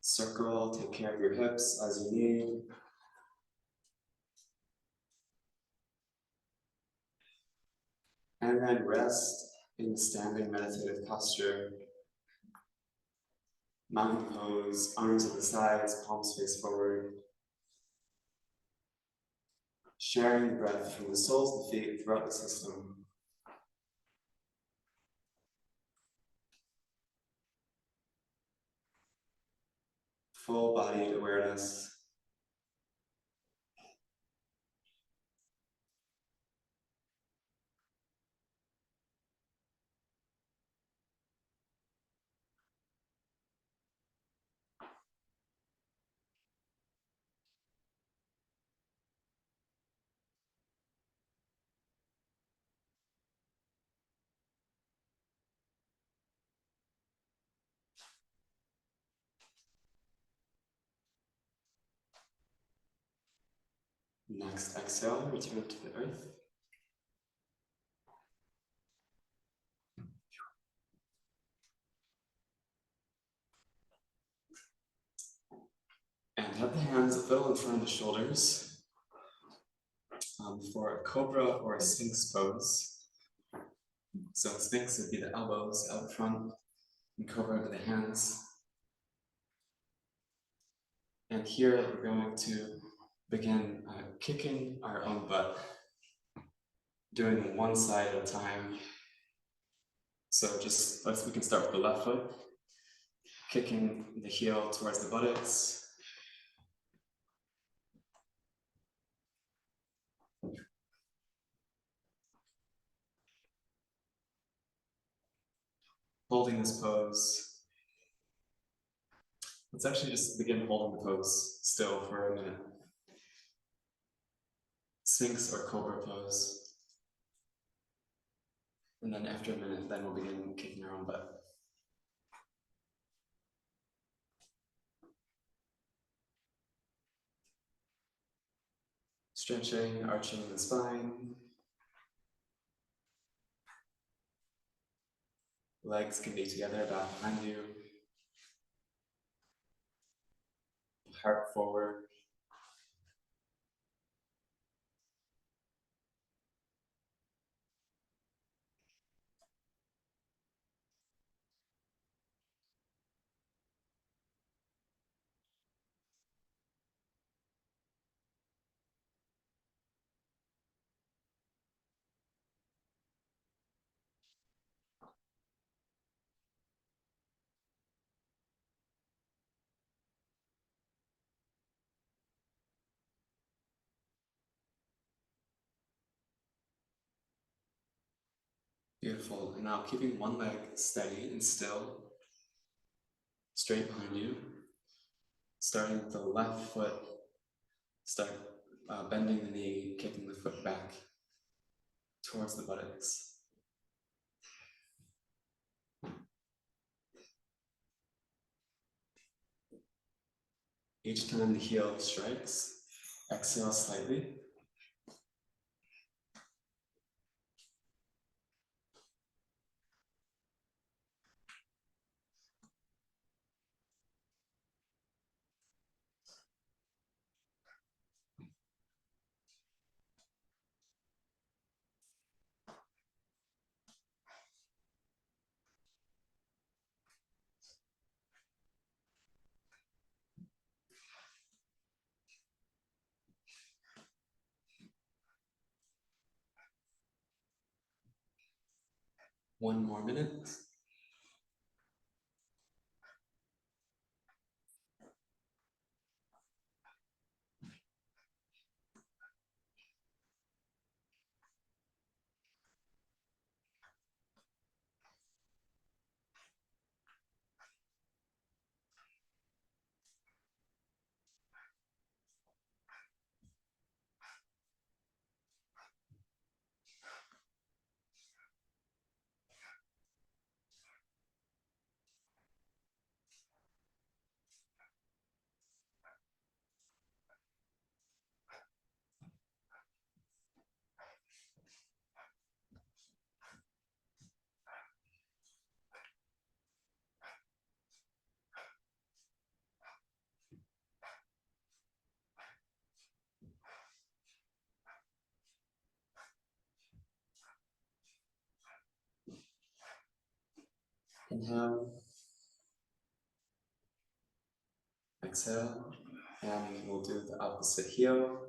S1: Circle, take care of your hips as you need. And then rest in standing meditative posture. Mountain pose, arms at the sides, palms face forward. Sharing the breath from the soles of the feet throughout the system. Full body awareness. Next exhale, return to the earth. And have the hands a little in front of the shoulders for a cobra or a sphinx pose. So sphinx would be the elbows out front and cobra to the hands. And here we're going to begin kicking our own butt, doing one side at a time. So we can start with the left foot, kicking the heel towards the buttocks. Holding this pose. Let's actually just begin holding the pose still for a minute. Sphinx or cobra pose. And then after a minute, then we'll begin kicking our own butt. Stretching, arching the spine. Legs can be together, back behind you. Heart forward. Beautiful. And now keeping one leg steady and still, straight behind you. Starting with the left foot, start bending the knee, kicking the foot back towards the buttocks. Each time the heel strikes, exhale slightly. One more minute. Inhale, exhale, and we'll do the opposite heel.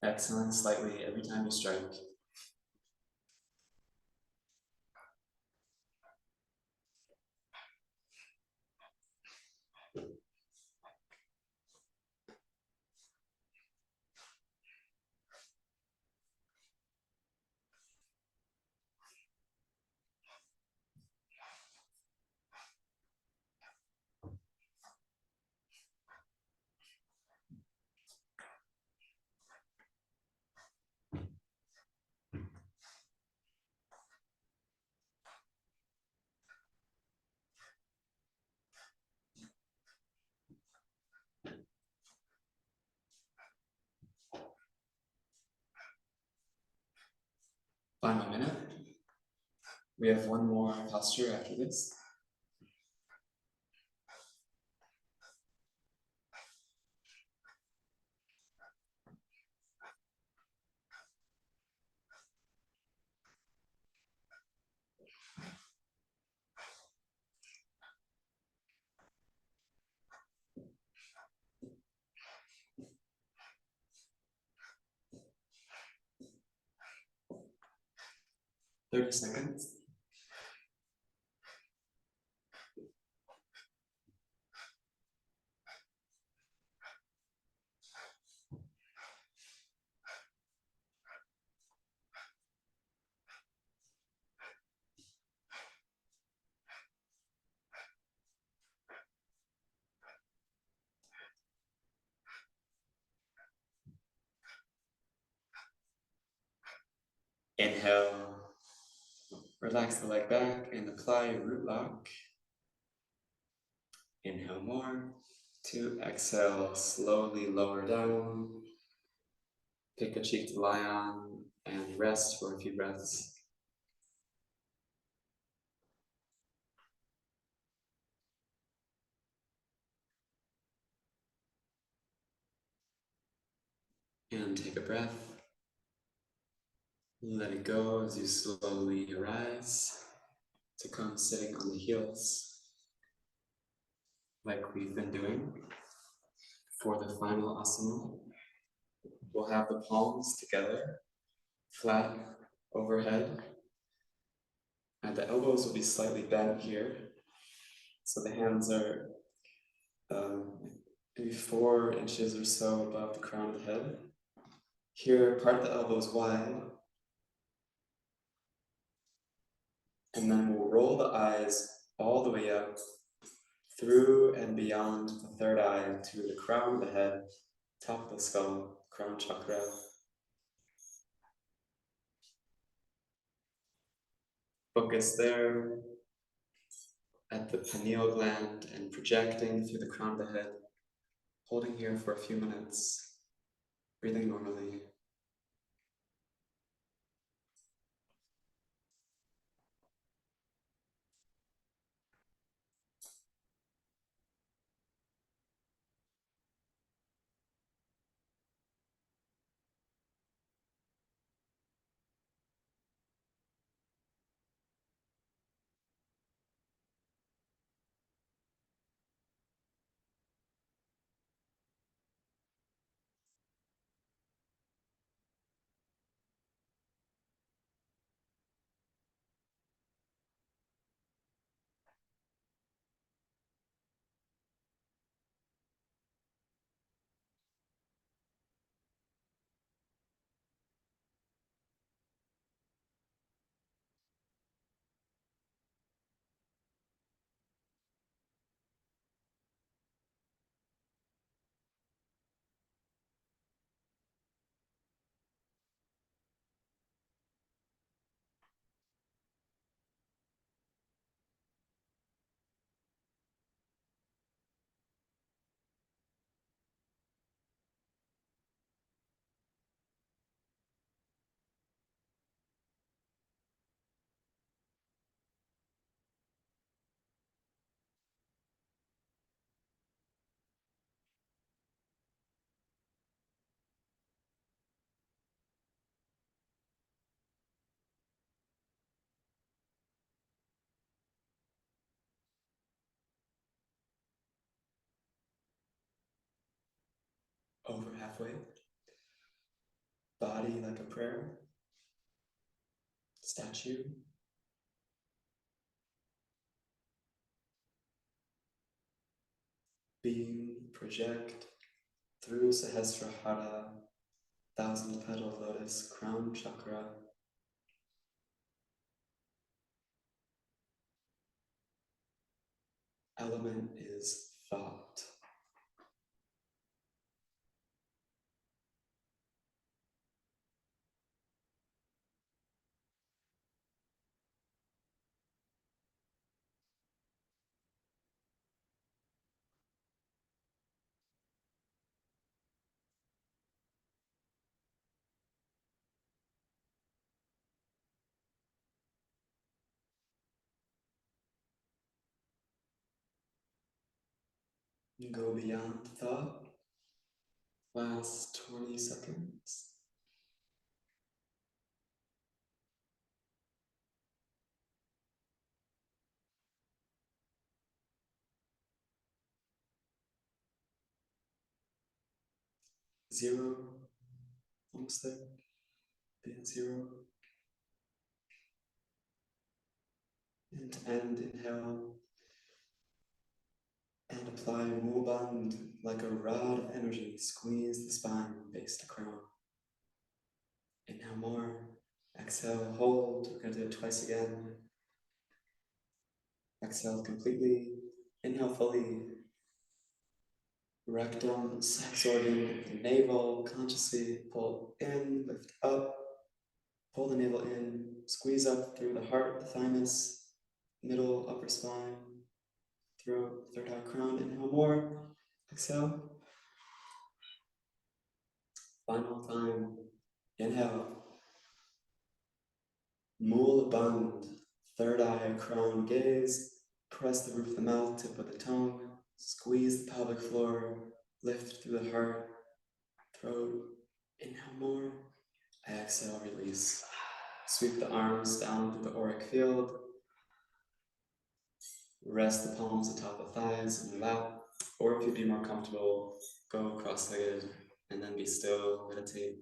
S1: Exhaling slightly every time you strike. Final minute. We have one more posture after this. Thirty seconds. Inhale, relax the leg back and apply your root lock. Inhale more. 2, exhale, slowly lower down. Pick a cheek to lie on and rest for a few breaths. And take a breath. Let it go as you slowly arise to come sitting on the heels like we've been doing. For the final asana, we'll have the palms together, flat overhead, and the elbows will be slightly bent here. So the hands are maybe 4 inches or so above the crown of the head. Here, part the elbows wide, and then we'll roll the eyes all the way up through and beyond the third eye to the crown of the head, top of the skull, crown chakra. Focus there at the pineal gland and projecting through the crown of the head, holding here for a few minutes, breathing normally. halfway. Body like a prayer. Statue. Beam, project through Sahasrahara, 1,000-petal lotus, crown chakra. Element is thought. Go beyond thought. Last 20 seconds. Zero. Almost there. Be at zero. And to end, inhale. And apply Muband like a rod of energy. Squeeze the spine, base to crown. Inhale more. Exhale, hold. We're going to do it twice again. Exhale completely. Inhale fully. Rectum, sex organ, the navel, consciously pull in, lift up. Pull the navel in. Squeeze up through the heart, the thymus, middle, upper spine, throat, third eye crown. Inhale more. Exhale. Final time. Inhale. Mula Bandh, third eye, crown gaze. Press the roof of the mouth, tip of the tongue. Squeeze the pelvic floor. Lift through the heart, throat. Inhale more. Exhale, release. Sweep the arms down through the auric field. Rest the palms atop the thighs in your lap. Or if you'd be more comfortable, go cross-legged and then be still, meditate.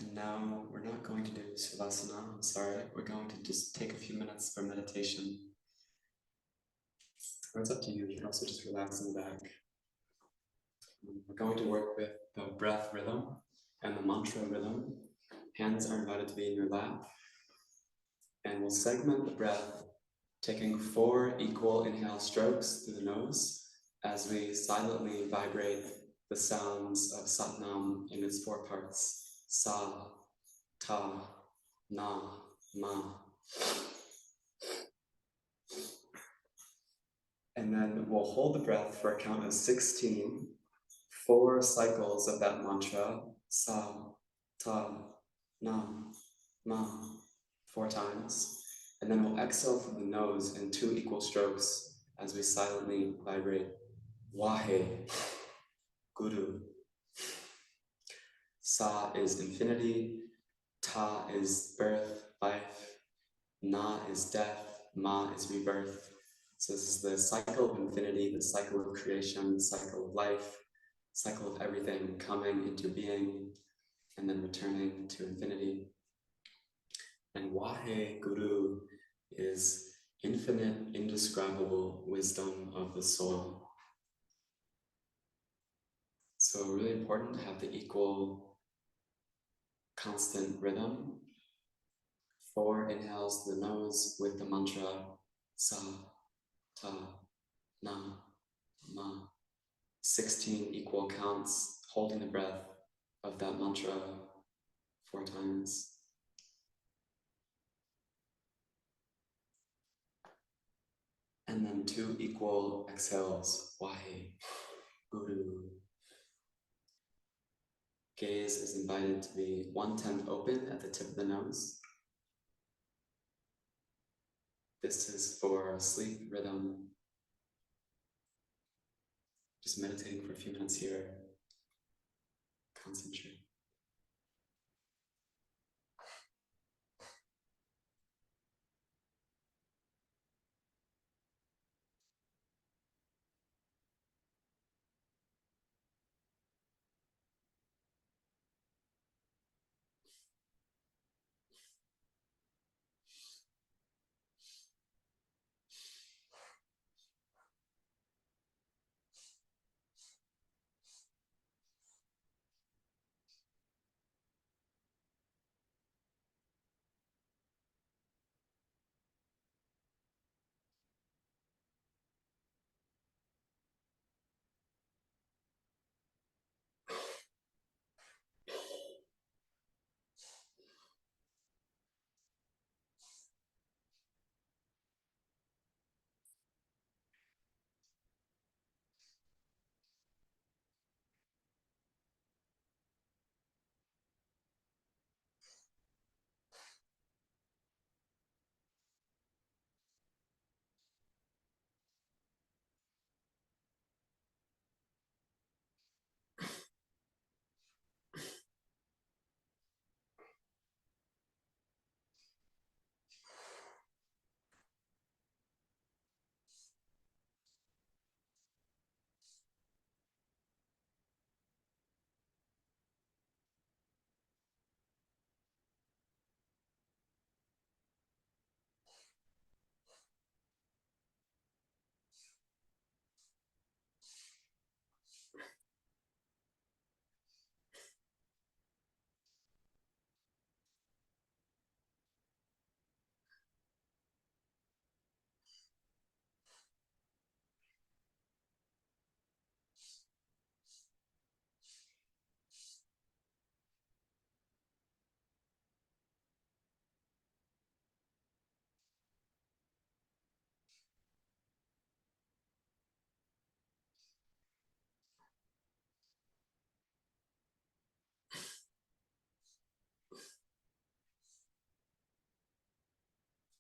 S1: And now we're not going to do Savasana, I'm sorry. We're going to just take a few minutes for meditation. Or it's up to you, you can also just relax in the back. We're going to work with the breath rhythm and the mantra rhythm. Hands are invited to be in your lap. And we'll segment the breath, taking 4 equal inhale strokes through the nose as we silently vibrate the sounds of Satnam in its 4 parts. Sa, ta, na, ma. And then we'll hold the breath for a count of 16, 4 cycles of that mantra, sa, ta, na, ma, 4 times. And then we'll exhale from the nose in 2 equal strokes as we silently vibrate Wahe, Guru. Sa is infinity, ta is birth, life, na is death, ma is rebirth. So this is the cycle of infinity, the cycle of creation, the cycle of life, cycle of everything coming into being and then returning to infinity. And Wahe Guru is infinite, indescribable wisdom of the soul. So really important to have the equal, constant rhythm. 4 inhales to the nose with the mantra Sa, Ta, Na, Ma. 16 equal counts holding the breath of that mantra 4 times. And then 2 equal exhales. Wahi, Guru. Gaze is invited to be 1/10 open at the tip of the nose. This is for sleep rhythm. Just meditating for a few minutes here. Concentrate.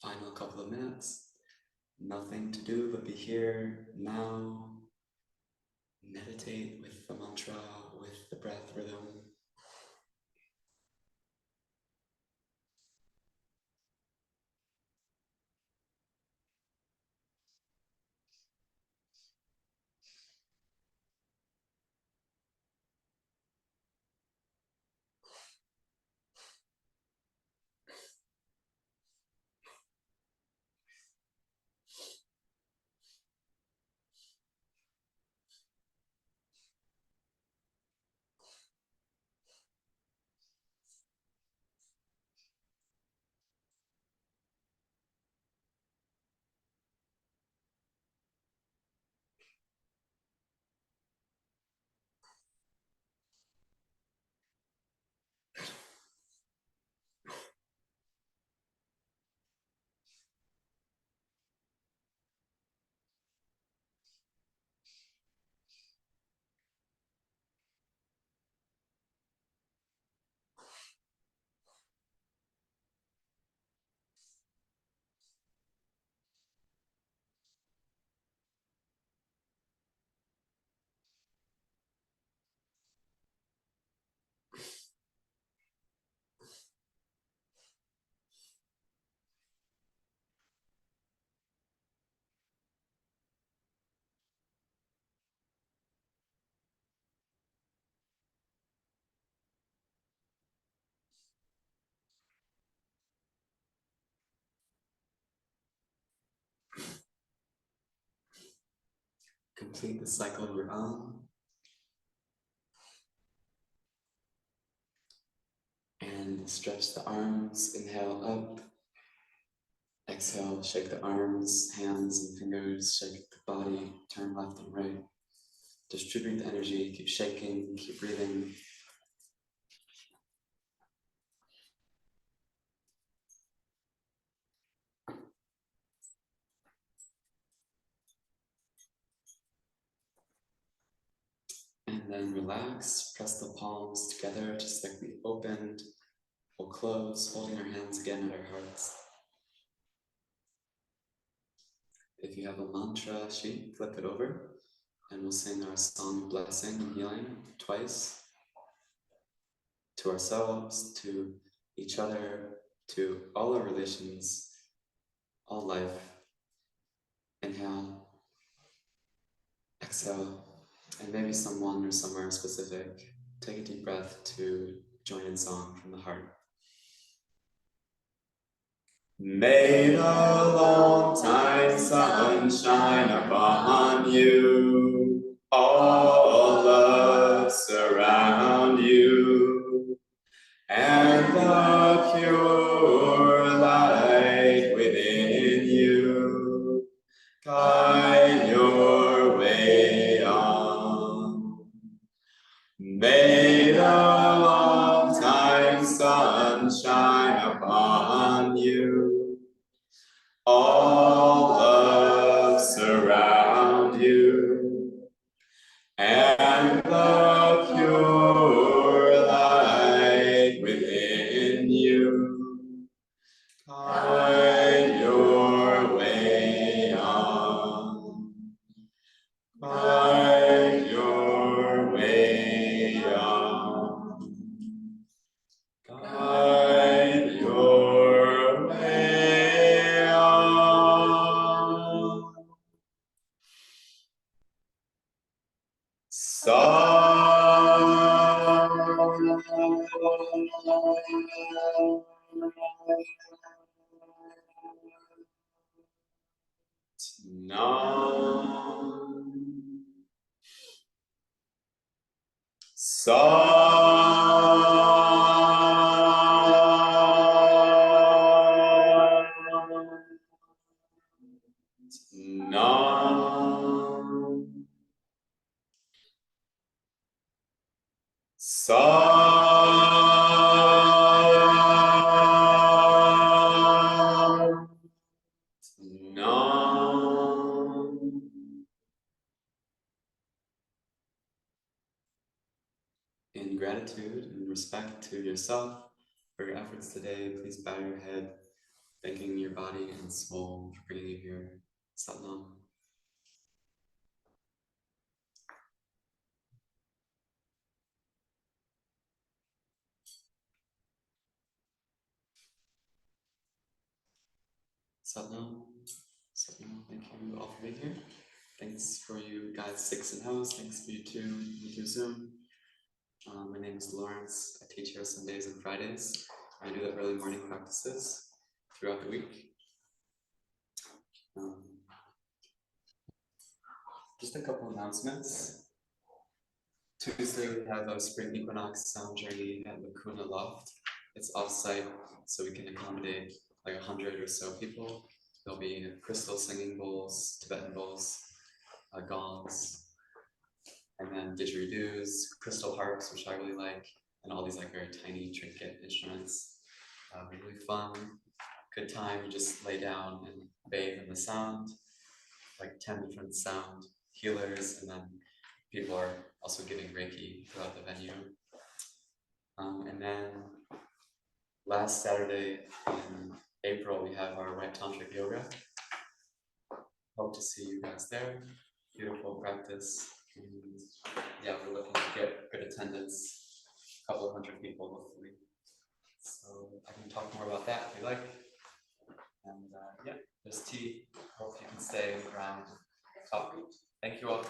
S1: Final couple of minutes. Nothing to do but be here now. Meditate with the mantra, with the breath rhythm. Complete the cycle of your own. And stretch the arms. Inhale up. Exhale, shake the arms, hands, and fingers. Shake the body. Turn left and right. Distribute the energy. Keep shaking. Keep breathing. And then relax, press the palms together just like we opened. We'll close, holding our hands again at our hearts. If you have a mantra sheet, flip it over, and we'll sing our song of blessing and healing twice. To ourselves, to each other, to all our relations, all life. Inhale, exhale, and maybe someone or somewhere specific. Take a deep breath to join in song from the heart. May the long time sun shine upon you, all love surround you, and the pure light within you guide your way on. May the long time sun shine upon you, all love surround you, and the pure light within you guide your way on. Guide your way on. Guide your way on. In gratitude and respect to yourself for your efforts today, please bow your head, thanking your body and soul for bringing you here. Satnam. Satnam. Satnam. Thank you all for being here. Thanks for you guys 6 in house. Thanks for you too through Zoom. My name is Lawrence. I teach here Sundays and Fridays. I do the early morning practices throughout the week. Just a couple announcements. Tuesday we have a spring equinox sound journey at Lacuna Loft. It's off-site, so we can accommodate like 100 or so people. There'll be crystal singing bowls, Tibetan bowls, gongs, and then didgeridoos, crystal harps, which I really like, and all these like very tiny trinket instruments. Really fun, good time. You just lay down and bathe in the sound, like 10 different sound healers, and then people are also giving Reiki throughout the venue. And then last Saturday in April, we have our right tantric yoga. Hope to see you guys there. Beautiful practice. And yeah, we're looking to get good attendance, a couple of 100 people hopefully. So I can talk more about that if you like. And yeah, there's tea. Hope you can stay around. Talk. Thank you all.